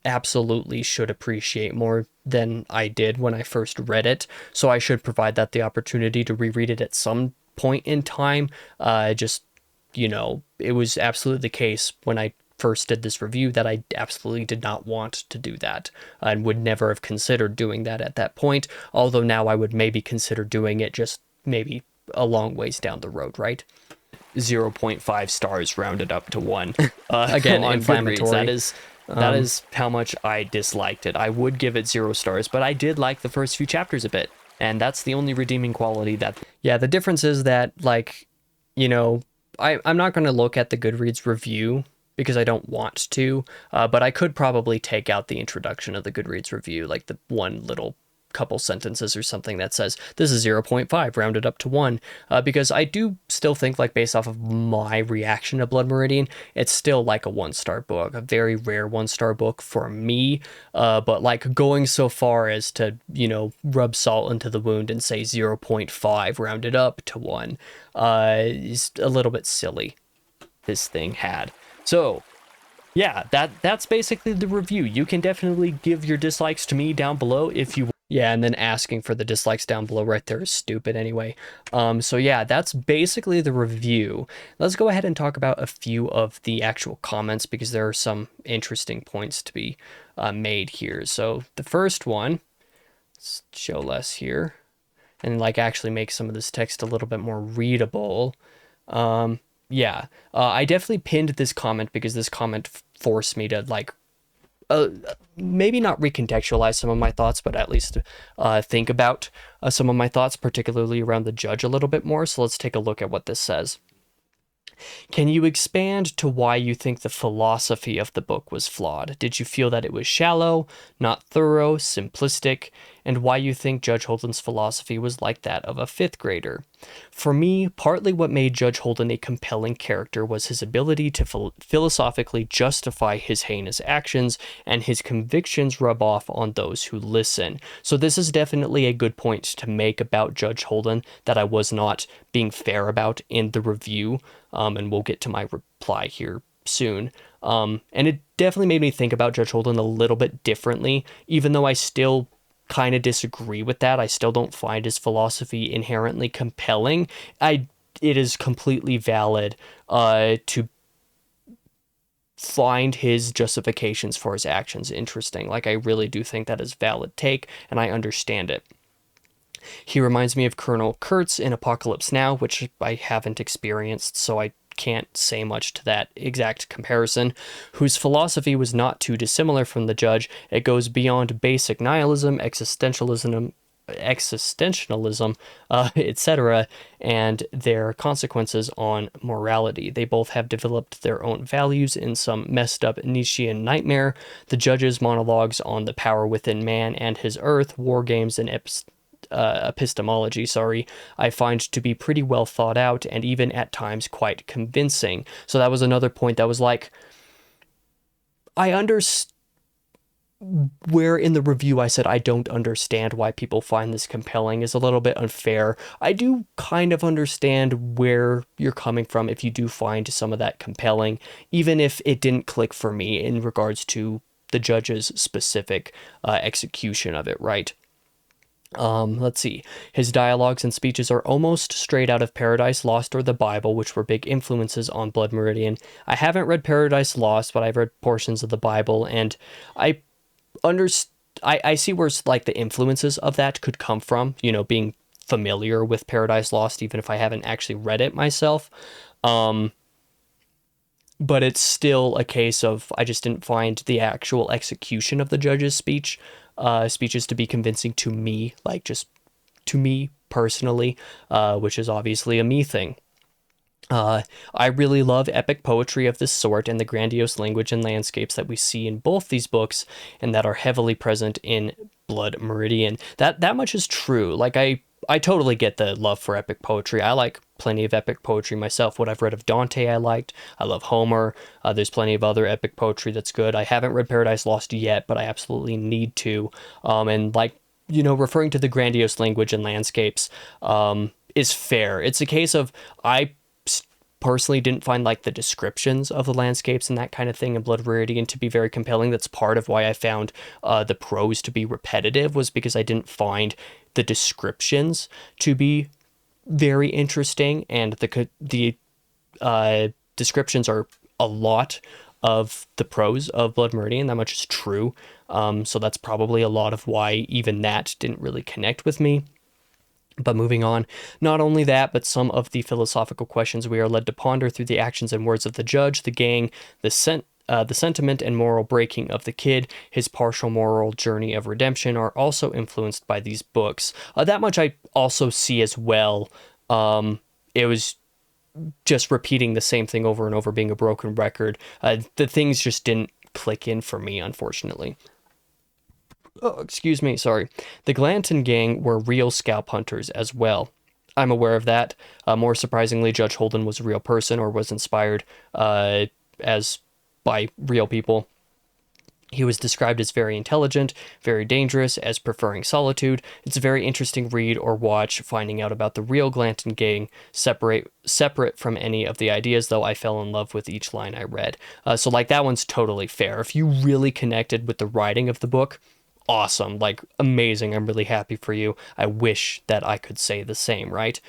S1: absolutely should appreciate more than I did when I first read it, so I should provide that the opportunity to reread it at some point in time. Just, you know, it was absolutely the case when I first did this review that I absolutely did not want to do that, and would never have considered doing that at that point, although now I would maybe consider doing it, just maybe a long ways down the road, right? 0.5 stars rounded up to 1. Again, inflammatory. That is how much I disliked it. I would give it 0 stars, but I did like the first few chapters a bit, and that's the only redeeming quality that... Yeah, the difference is that, like, you know, I'm not going to look at the Goodreads review because I don't want to, but I could probably take out the introduction of the Goodreads review, like the one little couple sentences or something that says this is 0.5 rounded up to 1, because I do still think, like, based off of my reaction to Blood Meridian, it's still like a 1-star book, a very rare 1-star book for me, but like going so far as to, you know, rub salt into the wound and say 0.5 rounded up to 1 is a little bit silly. This thing had. So yeah, that's basically the review. You can definitely give your dislikes to me down below if you... Yeah, and then asking for the dislikes down below right there is stupid anyway. So yeah, that's basically the review. Let's go ahead and talk about a few of the actual comments, because there are some interesting points to be made here. So the first one, let's show less here, and like actually make some of this text a little bit more readable. Yeah, I definitely pinned this comment because this comment forced me to, like, maybe not recontextualize some of my thoughts, but at least think about some of my thoughts, particularly around the judge, a little bit more. So let's take a look at what this says. Can you expand to why you think the philosophy of the book was flawed? Did you feel that it was shallow, not thorough, simplistic, and why you think Judge Holden's philosophy was like that of a 5th grader? For me, partly what made Judge Holden a compelling character was his ability to philosophically justify his heinous actions, and his convictions rub off on those who listen. So this is definitely a good point to make about Judge Holden that I was not being fair about in the review, and we'll get to my reply here soon. And it definitely made me think about Judge Holden a little bit differently, even though I still kind of disagree with that. I still don't find his philosophy inherently compelling. It is completely valid to find his justifications for his actions interesting. Like, I really do think that is a valid take, and I understand it. He reminds me of Colonel Kurtz in Apocalypse Now, which I haven't experienced, so I can't say much to that exact comparison, whose philosophy was not too dissimilar from the judge. It goes beyond basic nihilism, existentialism, etc., and their consequences on morality. They both have developed their own values in some messed up Nietzschean nightmare. The judge's monologues on the power within man and his earth, war games, and epistemology, I find to be pretty well thought out and even at times quite convincing. So that was another point that was like, I understand where in the review I said I don't understand why people find this compelling is a little bit unfair. I do kind of understand where you're coming from if you do find some of that compelling, even if it didn't click for me in regards to the judge's specific execution of it, right? Let's see. His dialogues and speeches are almost straight out of Paradise Lost or the Bible, which were big influences on Blood Meridian. I haven't read Paradise Lost, but I've read portions of the Bible, and I see where, like, the influences of that could come from, you know, being familiar with Paradise Lost, even if I haven't actually read it myself. But it's still a case of I just didn't find the actual execution of the judge's speeches to be convincing to me, like, just to me personally, which is obviously a me thing. I really love epic poetry of this sort and the grandiose language and landscapes that we see in both these books and that are heavily present in Blood Meridian. That much is true. Like, I totally get the love for epic poetry. I like plenty of epic poetry myself. What I've read of Dante I liked. I love Homer. There's plenty of other epic poetry that's good. I haven't read Paradise Lost yet, but I absolutely need to. And, like, you know, referring to the grandiose language and landscapes is fair. It's a case of I personally didn't find, like, the descriptions of the landscapes and that kind of thing in Blood Meridian to be very compelling. That's part of why I found the prose to be repetitive, was because I didn't find the descriptions to be very interesting, and the descriptions are a lot of the prose of Blood Meridian. That much is true. So that's probably a lot of why even that didn't really connect with me. But moving on, not only that, but some of the philosophical questions we are led to ponder through the actions and words of the judge, the gang, the sentiment and moral breaking of the kid, his partial moral journey of redemption are also influenced by these books. That much I also see as well. It was just repeating the same thing over and over, being a broken record. The things just didn't click in for me, unfortunately. oh, excuse me, sorry. The Glanton gang were real scalp hunters as well. I'm aware of that. More surprisingly, Judge Holden was a real person or was inspired as by real people. He was described as very intelligent, very dangerous, as preferring solitude. It's a very interesting read or watch, finding out about the real Glanton gang, separate from any of the ideas, though I fell in love with each line I read. So, like, that one's totally fair. If you really connected with the writing of the book, awesome, like, amazing. I'm really happy for you. I wish that I could say the same, right?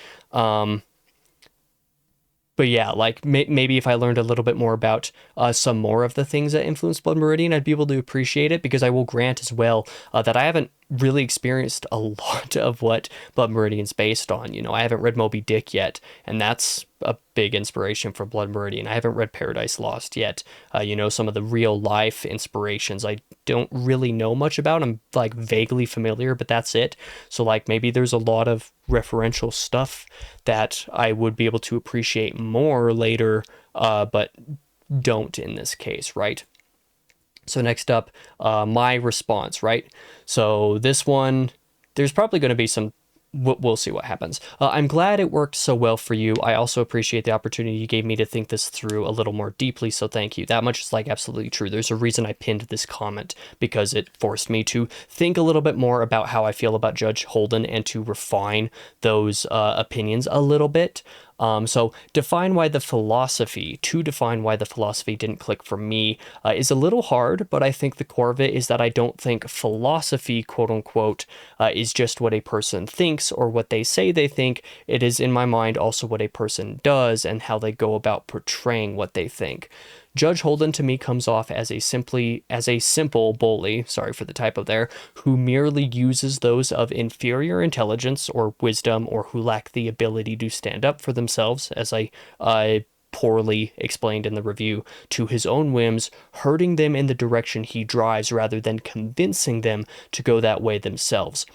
S1: But yeah, like maybe if I learned a little bit more about some more of the things that influenced Blood Meridian, I'd be able to appreciate it, because I will grant as well that I haven't really experienced a lot of what Blood Meridian's based on. You know, I haven't read Moby Dick yet, and that's a big inspiration for Blood Meridian. I haven't read Paradise Lost yet. You know, some of the real life inspirations I don't really know much about. I'm like vaguely familiar, but that's it. So like maybe there's a lot of referential stuff that I would be able to appreciate more later, but don't in this case, right? So next up, my response, right? So this one, there's probably going to be some, we'll see what happens. I'm glad it worked so well for you. I also appreciate the opportunity you gave me to think this through a little more deeply, so thank you. That much is like absolutely true. There's a reason I pinned this comment, because it forced me to think a little bit more about how I feel about Judge Holden and to refine those opinions a little bit. So to define why the philosophy didn't click for me is a little hard, but I think the core of it is that I don't think philosophy, quote unquote, is just what a person thinks or what they say they think. It is, in my mind, also what a person does and how they go about portraying what they think. Judge Holden to me comes off as a simple bully, sorry for the typo there, who merely uses those of inferior intelligence or wisdom, or who lack the ability to stand up for themselves, as I poorly explained in the review, to his own whims, hurting them in the direction he drives rather than convincing them to go that way themselves.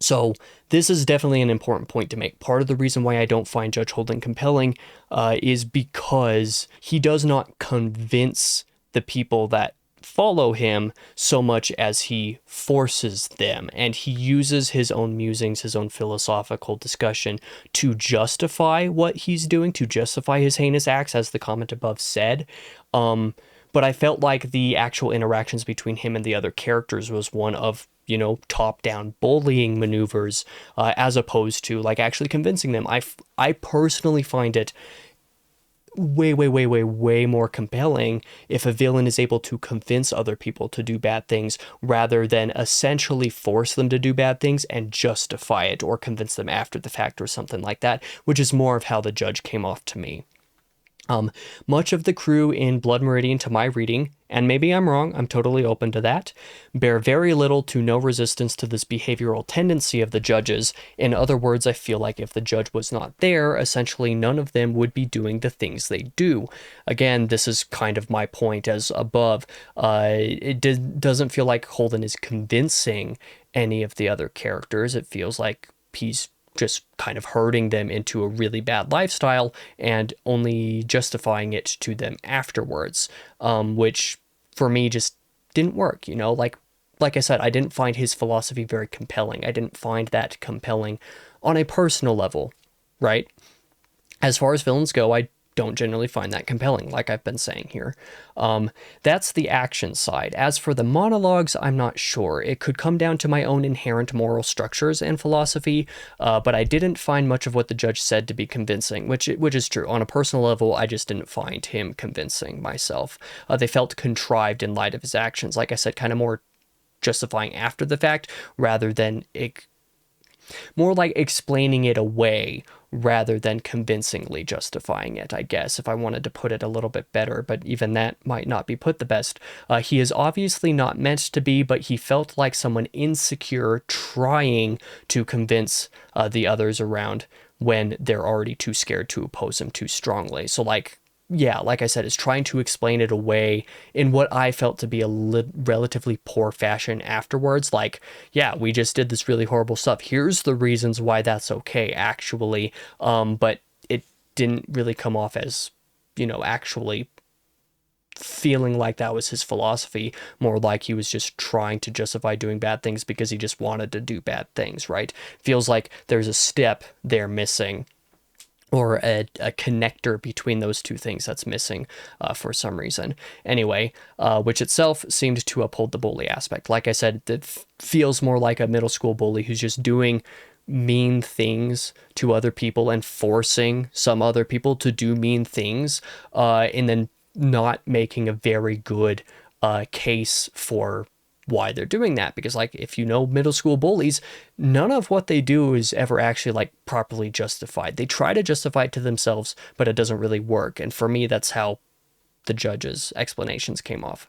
S1: So this is definitely an important point to make. Part of the reason why I don't find Judge Holden compelling is because he does not convince the people that follow him so much as he forces them, and he uses his own musings, his own philosophical discussion to justify what he's doing, to justify his heinous acts, as the comment above said. But I felt like the actual interactions between him and the other characters was one of, you know, top-down bullying maneuvers, as opposed to like actually convincing them. I personally find it way more compelling if a villain is able to convince other people to do bad things rather than essentially force them to do bad things and justify it or convince them after the fact or something like that, which is more of how the Judge came off to me. Much of the crew in Blood Meridian, to my reading, and maybe I'm wrong, I'm totally open to that, bear very little to no resistance to this behavioral tendency of the judges. In other words, I feel like if the judge was not there, essentially none of them would be doing the things they do. Again, this is kind of my point as above. It doesn't feel like Holden is convincing any of the other characters. It feels like he's just kind of herding them into a really bad lifestyle and only justifying it to them afterwards, which for me just didn't work. You know, like I said, I didn't find his philosophy very compelling. I didn't find that compelling on a personal level, right? As far as villains go, I don't generally find that compelling, like I've been saying here. That's the action side. As for the monologues, I'm not sure. It could come down to my own inherent moral structures and philosophy, but I didn't find much of what the Judge said to be convincing, which is true. On a personal level, I just didn't find him convincing myself. They felt contrived in light of his actions. Like I said, kind of more justifying after the fact rather than more like explaining it away rather than convincingly justifying it, I guess, if I wanted to put it a little bit better, but even that might not be put the best. He is obviously not meant to be, but he felt like someone insecure trying to convince the others around when they're already too scared to oppose him too strongly. So like, yeah, like I said, is trying to explain it away in what I felt to be a relatively poor fashion afterwards. Like, yeah, we just did this really horrible stuff. Here's the reasons why that's okay, actually. But it didn't really come off as, you know, actually feeling like that was his philosophy, more like he was just trying to justify doing bad things because he just wanted to do bad things, right? Feels like there's a step there missing, or a connector between those two things that's missing for some reason. Anyway, which itself seemed to uphold the bully aspect. Like I said, it feels more like a middle school bully who's just doing mean things to other people and forcing some other people to do mean things, and then not making a very good case for why they're doing that. Because, like, if you know middle school bullies, none of what they do is ever actually like properly justified. They try to justify it to themselves, but it doesn't really work. And for me, that's how the judge's explanations came off.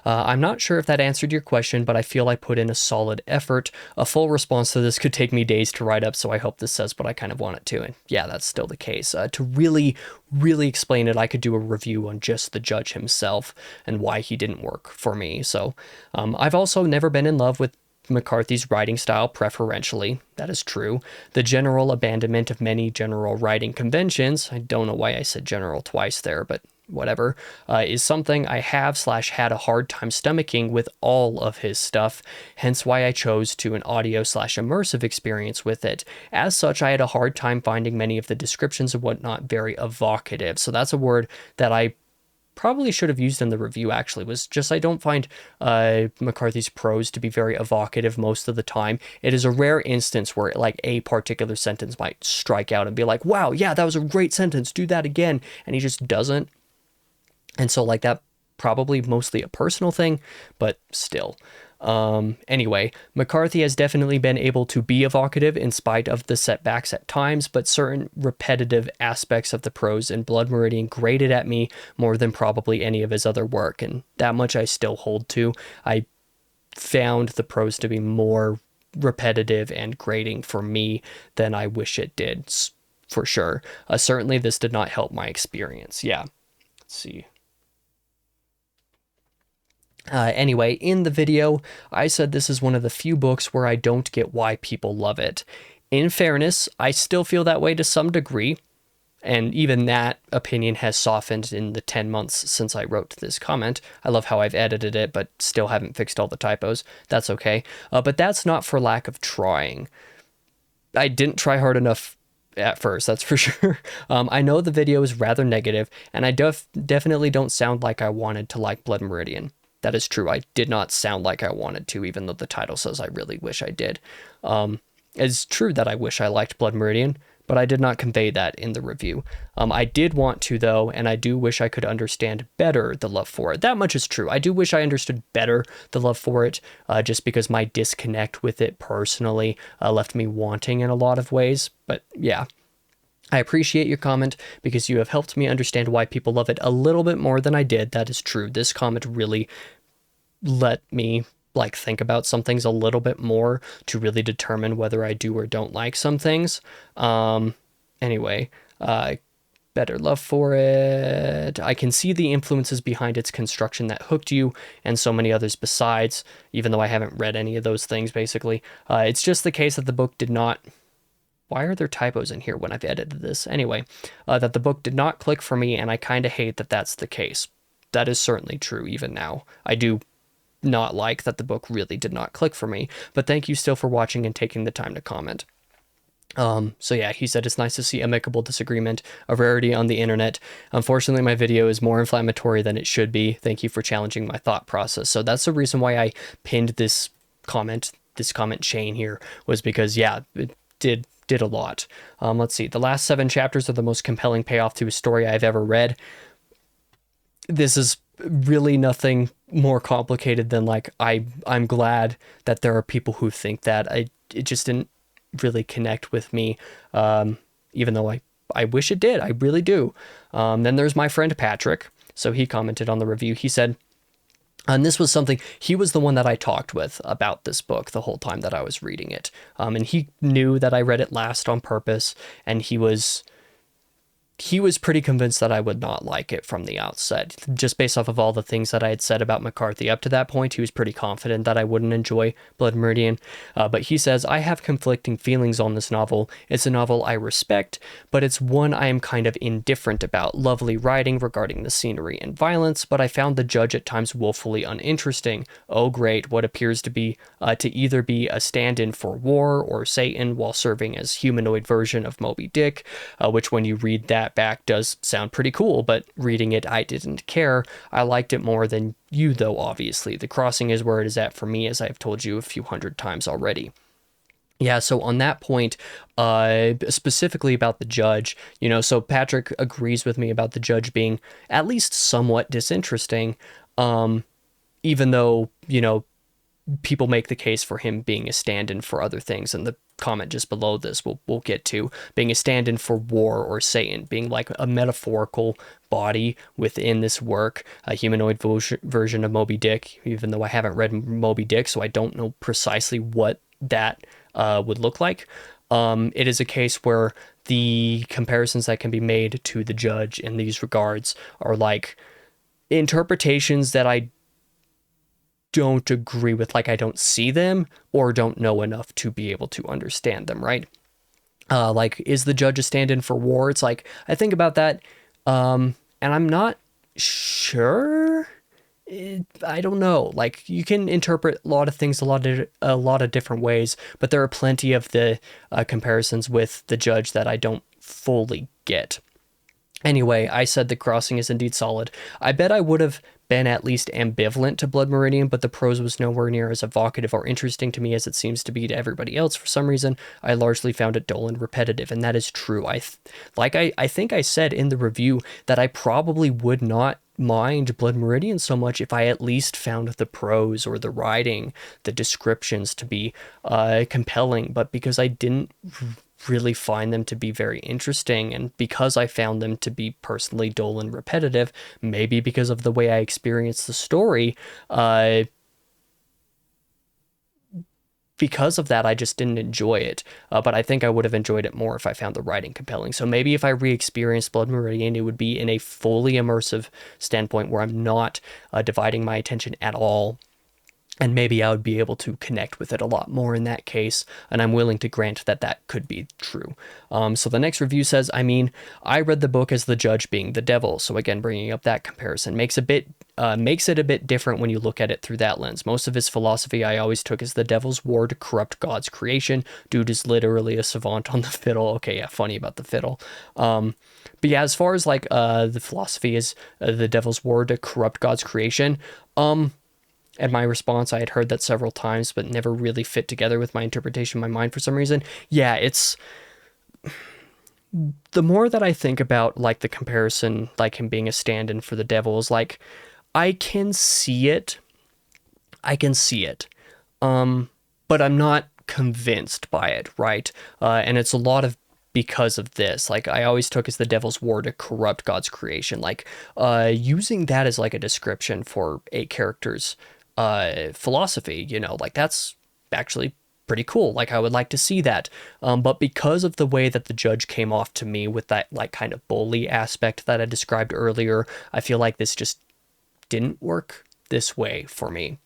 S1: I'm not sure if that answered your question, but I feel I put in a solid effort. A full response to this could take me days to write up, so I hope this says what I kind of want it to. And yeah, that's still the case. To really, really explain it, I could do a review on just the judge himself and why he didn't work for me. So I've also never been in love with McCarthy's writing style preferentially. That is true. The general abandonment of many general writing conventions, I don't know why I said general twice there, but whatever, is something I have/had a hard time stomaching with all of his stuff, hence why I chose to an audio/immersive experience with it. As such, I had a hard time finding many of the descriptions and whatnot very evocative. So that's a word that I probably should have used in the review, actually, was just I don't find McCarthy's prose to be very evocative most of the time. It is a rare instance where like a particular sentence might strike out and be like, wow, yeah, that was a great sentence, do that again, and he just doesn't. And so like that probably mostly a personal thing, but still. Anyway, McCarthy has definitely been able to be evocative in spite of the setbacks at times, but certain repetitive aspects of the prose in Blood Meridian grated at me more than probably any of his other work, and that much I still hold to. I found the prose to be more repetitive and grating for me than I wish it did, for sure. Certainly this did not help my experience. Yeah, let's see. Anyway, in the video, I said this is one of the few books where I don't get why people love it. In fairness, I still feel that way to some degree, and even that opinion has softened in the 10 months since I wrote this comment. I love how I've edited it, but still haven't fixed all the typos. That's okay. But that's not for lack of trying. I didn't try hard enough at first, that's for sure. I know the video is rather negative, and I definitely don't sound like I wanted to like Blood Meridian. That is true. I did not sound like I wanted to, even though the title says I really wish I did. It's true that I wish I liked Blood Meridian, but I did not convey that in the review. I did want to, though, and I do wish I could understand better the love for it. That much is true. I do wish I understood better the love for it, just because my disconnect with it personally left me wanting in a lot of ways. But yeah. I appreciate your comment because you have helped me understand why people love it a little bit more than I did. That is true. This comment really let me like think about some things a little bit more to really determine whether I do or don't like some things. Anyway, better love for it. I can see the influences behind its construction that hooked you and so many others besides, even though I haven't read any of those things, basically. It's just the case that the book did not... Why are there typos in here when I've edited this? Anyway, that the book did not click for me, and I kind of hate that that's the case. That is certainly true even now. I do not like that the book really did not click for me, but thank you still for watching and taking the time to comment. So yeah, he said it's nice to see amicable disagreement, a rarity on the internet. Unfortunately, my video is more inflammatory than it should be. Thank you for challenging my thought process. So that's the reason why I pinned this comment chain here, was because, yeah, it did a lot. Let's see. The last 7 chapters are the most compelling payoff to a story I've ever read. This is really nothing more complicated than like, I'm glad that there are people who think that. It just didn't really connect with me, even though I wish it did. I really do. Then there's my friend Patrick. So he commented on the review. He said, and this was something, he was the one that I talked with about this book the whole time that I was reading it. And he knew that I read it last on purpose, and he was he was pretty convinced that I would not like it from the outset. Just based off of all the things that I had said about McCarthy up to that point, he was pretty confident that I wouldn't enjoy Blood Meridian. But he says, I have conflicting feelings on this novel. It's a novel I respect, but it's one I am kind of indifferent about. Lovely writing regarding the scenery and violence, but I found the judge at times woefully uninteresting. Oh great, what appears to be to either be a stand-in for war or Satan while serving as humanoid version of Moby Dick, which when you read that back does sound pretty cool, but reading it I didn't care. I liked it more than you though, obviously. The crossing is where it is at for me, as I've told you a few hundred times already. Yeah, so on that point, specifically about the judge, so Patrick agrees with me about the judge being at least somewhat disinteresting, even though, people make the case for him being a stand-in for other things, and the comment just below this we'll get to being a stand-in for war or Satan, being like a metaphorical body within this work, a humanoid version of Moby Dick, even though I haven't read Moby Dick, so I don't know precisely what that would look like. It is a case where the comparisons that can be made to the judge in these regards are like interpretations that I don't agree with, like I don't see them or don't know enough to be able to understand them, right? Like, is the judge a stand-in for war? It's like, I think about that, and I'm not sure. I don't know. Like, you can interpret a lot of things a lot of different ways, but there are plenty of the comparisons with the judge that I don't fully get. Anyway, I said the crossing is indeed solid. I bet I would have been at least ambivalent to Blood Meridian, but the prose was nowhere near as evocative or interesting to me as it seems to be to everybody else. For some reason, I largely found it dull and repetitive, and that is true. I think I said in the review that I probably would not mind Blood Meridian so much if I at least found the prose or the writing, the descriptions to be compelling, but because I didn't really find them to be very interesting, and because I found them to be personally dull and repetitive, maybe because of the way I experienced the story, because of that, I just didn't enjoy it. But I think I would have enjoyed it more if I found the writing compelling. So maybe if I re-experienced Blood Meridian, it would be in a fully immersive standpoint where I'm not dividing my attention at all. And maybe I would be able to connect with it a lot more in that case, and I'm willing to grant that that could be true. So the next review says, I read the book as the judge being the devil. So again, bringing up that comparison makes it a bit different when you look at it through that lens. Most of his philosophy I always took as the devil's war to corrupt God's creation. Dude is literally a savant on the fiddle. Okay, yeah, funny about the fiddle. But yeah, as far as like the philosophy is the devil's war to corrupt God's creation, and my response, I had heard that several times, but never really fit together with my interpretation in my mind for some reason. Yeah, it's... The more that I think about, like, the comparison, like him being a stand-in for the devil, is like, I can see it. But I'm not convinced by it, right? And it's a lot of because of this. Like, I always took as the devil's war to corrupt God's creation. Like, using that as, like, a description for a character's philosophy, like that's actually pretty cool. Like I would like to see that. But because of the way that the judge came off to me with that like kind of bully aspect that I described earlier, I feel like this just didn't work this way for me.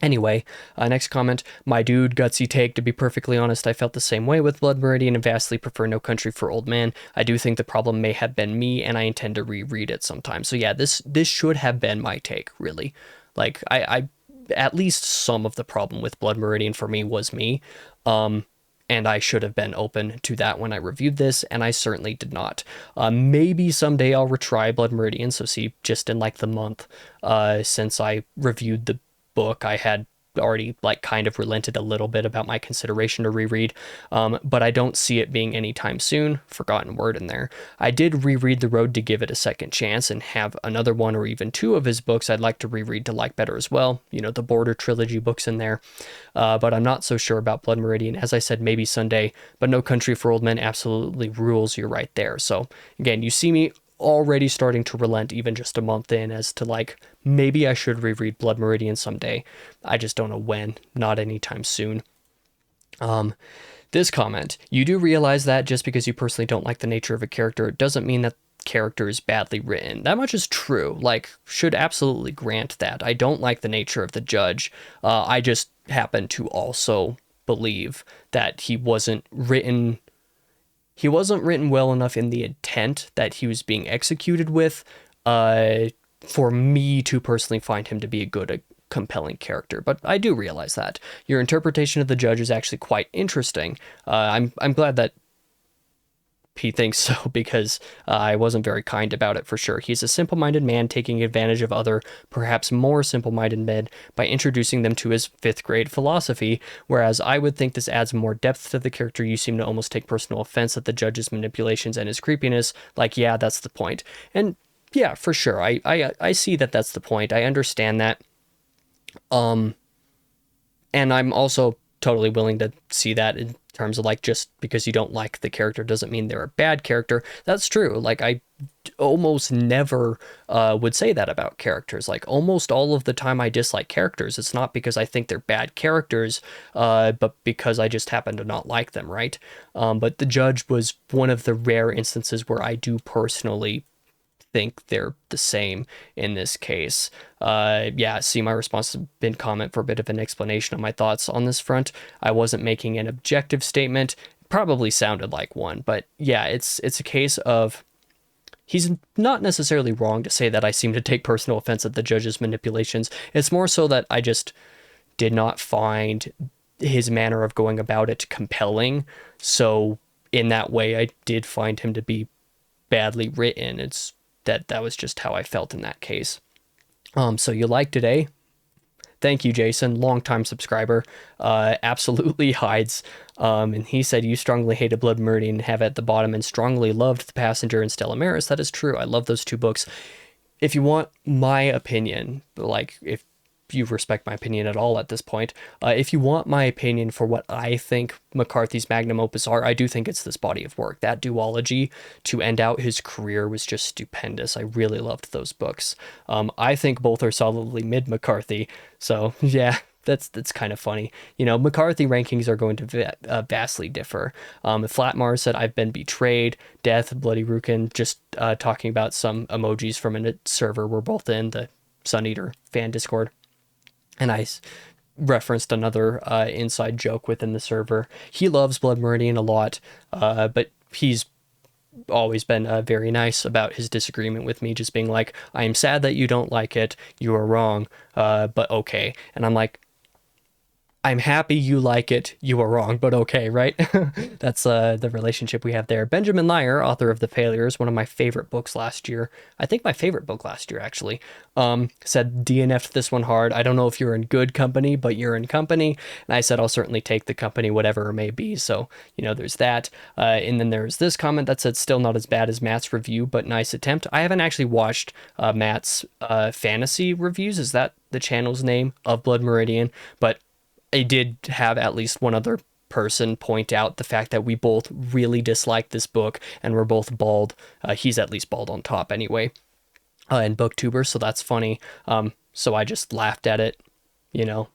S1: Anyway, next comment. My dude, gutsy take. To be perfectly honest, I felt the same way with Blood Meridian and vastly prefer No Country for Old Men. I do think the problem may have been me, and I intend to reread it sometime. So yeah, this should have been my take, really. Like, I at least some of the problem with Blood Meridian for me was me, and I should have been open to that when I reviewed this, and I certainly did not. Maybe someday I'll retry Blood Meridian, so see, just in like the month since I reviewed the book, I had already like kind of relented a little bit about my consideration to reread, but I don't see it being anytime soon. Forgotten word in there. I did reread The Road to give it a second chance and have another one or even two of his books I'd like to reread to like better as well. The Border trilogy books in there, but I'm not so sure about Blood Meridian. As I said, maybe someday, but No Country for Old Men absolutely rules. You're right there. So again, you see me already starting to relent even just a month in as to like, maybe I should reread Blood Meridian someday. I just don't know when, not anytime soon. This comment, you do realize that just because you personally don't like the nature of a character doesn't mean that character is badly written. That much is true. Like, should absolutely grant that. I don't like the nature of the judge. I just happen to also believe that he wasn't written well enough in the intent that he was being executed with, for me to personally find him to be a good, compelling character. But I do realize that your interpretation of the judge is actually quite interesting. I'm glad that he thinks so, because I wasn't very kind about it for sure. He's a simple-minded man taking advantage of other, perhaps more simple-minded men by introducing them to his fifth grade philosophy, whereas I would think this adds more depth to the character. You seem to almost take personal offense at the judge's manipulations and his creepiness. Like, yeah, that's the point. And yeah, for sure, I see that that's the point. I understand that. And I'm also totally willing to see that in terms of, like, just because you don't like the character doesn't mean they're a bad character. That's true. Like, I almost never would say that about characters. Like, almost all of the time I dislike characters, it's not because I think they're bad characters, but because I just happen to not like them, right? But the judge was one of the rare instances where I do personally think they're the same in this case. Yeah, see my response to bin comment for a bit of an explanation of my thoughts on this front. I wasn't making an objective statement. Probably sounded like one, but yeah, it's a case of he's not necessarily wrong to say that I seem to take personal offense at the judge's manipulations. It's more so that I just did not find his manner of going about it compelling. So in that way, I did find him to be badly written. It's that was just how I felt in that case. So you liked it, eh? Thank you, Jason, longtime subscriber. Absolutely hides. And he said you strongly hated Blood Meridian and have at the bottom and strongly loved The Passenger and Stella Maris. That is true. I love those two books. If you want my opinion, like, if you respect my opinion at all at this point, if you want my opinion for what I think McCarthy's magnum opus are, I do think it's this body of work. That duology to end out his career was just stupendous. I really loved those books. I think both are solidly mid McCarthy. So yeah, that's kind of funny. You know, McCarthy rankings are going to vastly differ. Flatmar said, I've been betrayed, death, bloody Rukin, just talking about some emojis from a server we're both in, the Sun Eater fan Discord. And I referenced another inside joke within the server. He loves Blood Meridian a lot, but he's always been very nice about his disagreement with me, just being like, I am sad that you don't like it. You are wrong, but okay. And I'm like, I'm happy you like it. You are wrong, but okay, right? That's the relationship we have there. Benjamin Lyer, author of The Failures, one of my favorite books last year. I think my favorite book last year, actually. Said DNF'd this one hard. I don't know if you're in good company, but you're in company. And I said I'll certainly take the company, whatever it may be. So, you know, there's that. And then there's this comment that said still not as bad as Matt's review, but nice attempt. I haven't actually watched Matt's fantasy reviews. Is that the channel's name of Blood Meridian? But I did have at least one other person point out the fact that we both really dislike this book and we're both bald. He's at least bald on top anyway, and booktuber, so that's funny. So I just laughed at it, you know.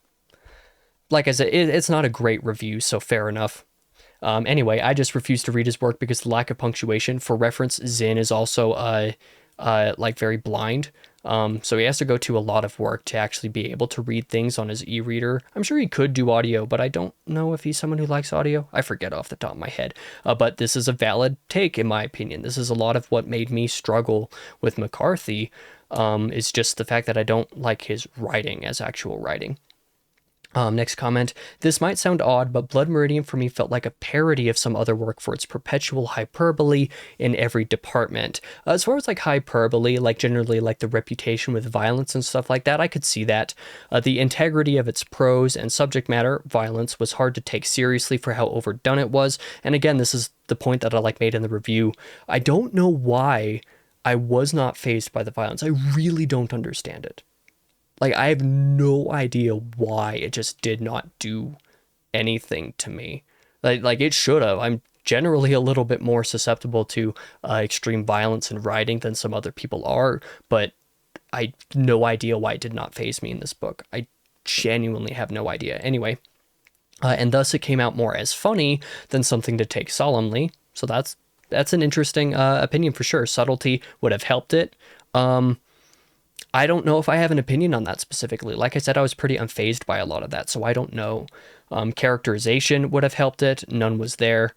S1: Like I said, it's not a great review, so fair enough. Anyway, I just refuse to read his work because of the lack of punctuation. For reference, Zin is also like very blind. So he has to go to a lot of work to actually be able to read things on his e-reader. I'm sure he could do audio, but I don't know if he's someone who likes audio. I forget off the top of my head. But this is a valid take, in my opinion. This is a lot of what made me struggle with McCarthy, is just the fact that I don't like his writing as actual writing. Next comment, this might sound odd, but Blood Meridian for me felt like a parody of some other work for its perpetual hyperbole in every department. As far as like hyperbole, like generally like the reputation with violence and stuff like that, I could see that. The integrity of its prose and subject matter, violence, was hard to take seriously for how overdone it was. And again, this is the point that I like made in the review. I don't know why I was not fazed by the violence. I really don't understand it. Like, I have no idea why it just did not do anything to me. Like it should have. I'm generally a little bit more susceptible to extreme violence in writing than some other people are, but I have no idea why it did not faze me in this book. I genuinely have no idea. Anyway, and thus it came out more as funny than something to take solemnly. So that's an interesting opinion for sure. Subtlety would have helped it. I don't know if I have an opinion on that specifically. Like I said, I was pretty unfazed by a lot of that, so I don't know. Characterization would have helped it. None was there.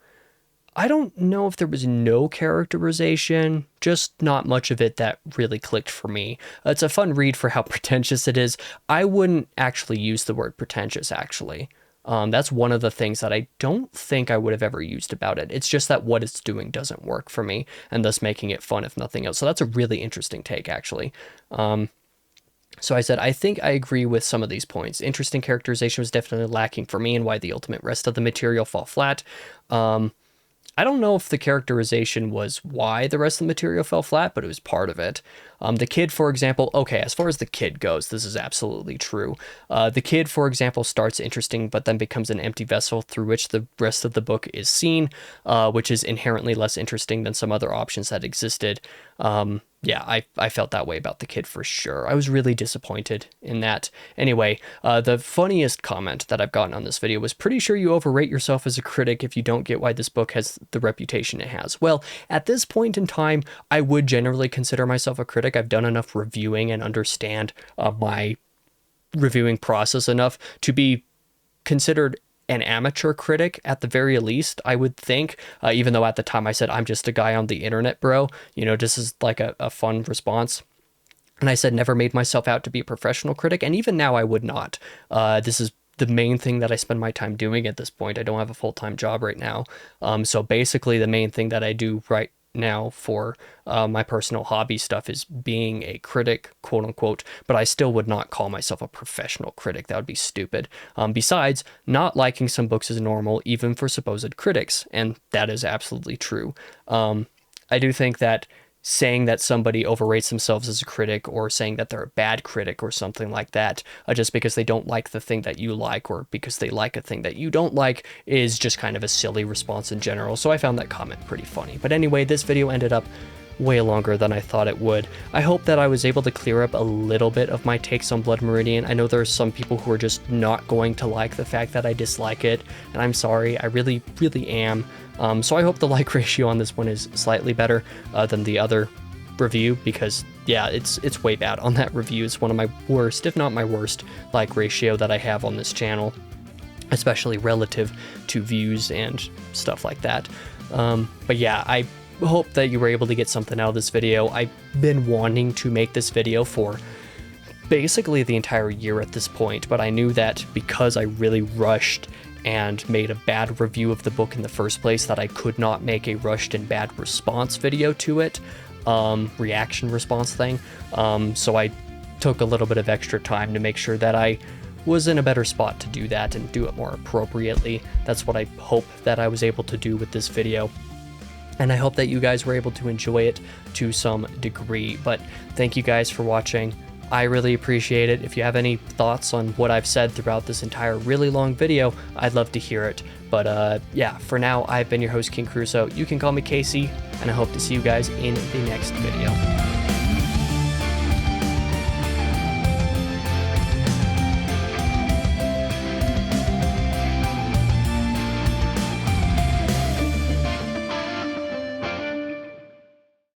S1: I don't know if there was no characterization, just not much of it that really clicked for me. It's a fun read for how pretentious it is. I wouldn't actually use the word pretentious, actually. That's one of the things that I don't think I would have ever used about it. It's just that what it's doing doesn't work for me, and thus making it fun if nothing else. So that's a really interesting take, actually. So I said, I think I agree with some of these points. Interesting characterization was definitely lacking for me, and why the ultimate rest of the material fall flat. I don't know if the characterization was why the rest of the material fell flat, but it was part of it. The kid, for example, okay, as far as the kid goes, this is absolutely true. The kid, for example, starts interesting, but then becomes an empty vessel through which the rest of the book is seen, which is inherently less interesting than some other options that existed. Yeah, I felt that way about the kid for sure. I was really disappointed in that. Anyway, the funniest comment that I've gotten on this video was, pretty sure you overrate yourself as a critic if you don't get why this book has the reputation it has. Well, at this point in time, I would generally consider myself a critic. I've done enough reviewing and understand my reviewing process enough to be considered an amateur critic at the very least, I would think, even though at the time I said, I'm just a guy on the internet, bro. You know, this is like a fun response. And I said, never made myself out to be a professional critic. And even now I would not. This is the main thing that I spend my time doing at this point. I don't have a full-time job right now. So basically the main thing that I do right now for my personal hobby stuff is being a critic, quote unquote, but I still would not call myself a professional critic. That would be stupid. Besides, not liking some books is normal, even for supposed critics, and that is absolutely true. I do think that saying that somebody overrates themselves as a critic, or saying that they're a bad critic or something like that, just because they don't like the thing that you like, or because they like a thing that you don't like, is just kind of a silly response in general. So I found that comment pretty funny. But anyway, this video ended up way longer than I thought it would. I hope that I was able to clear up a little bit of my takes on Blood Meridian. I know there are some people who are just not going to like the fact that I dislike it, and I'm sorry, I really, really am. So I hope the like ratio on this one is slightly better than the other review, because yeah, it's way bad on that review. It's one of my worst, if not my worst, like ratio that I have on this channel, especially relative to views and stuff like that. But yeah, I hope that you were able to get something out of this video. I've been wanting to make this video for basically the entire year at this point, but I knew that because I really rushed and made a bad review of the book in the first place, that I could not make a rushed and bad response video to it, reaction response thing. So I took a little bit of extra time to make sure that I was in a better spot to do that and do it more appropriately. That's what I hope that I was able to do with this video. And I hope that you guys were able to enjoy it to some degree. But thank you guys for watching. I really appreciate it. If you have any thoughts on what I've said throughout this entire really long video, I'd love to hear it. But yeah, for now, I've been your host, King Crusoe. You can call me Casey, and I hope to see you guys in the next video.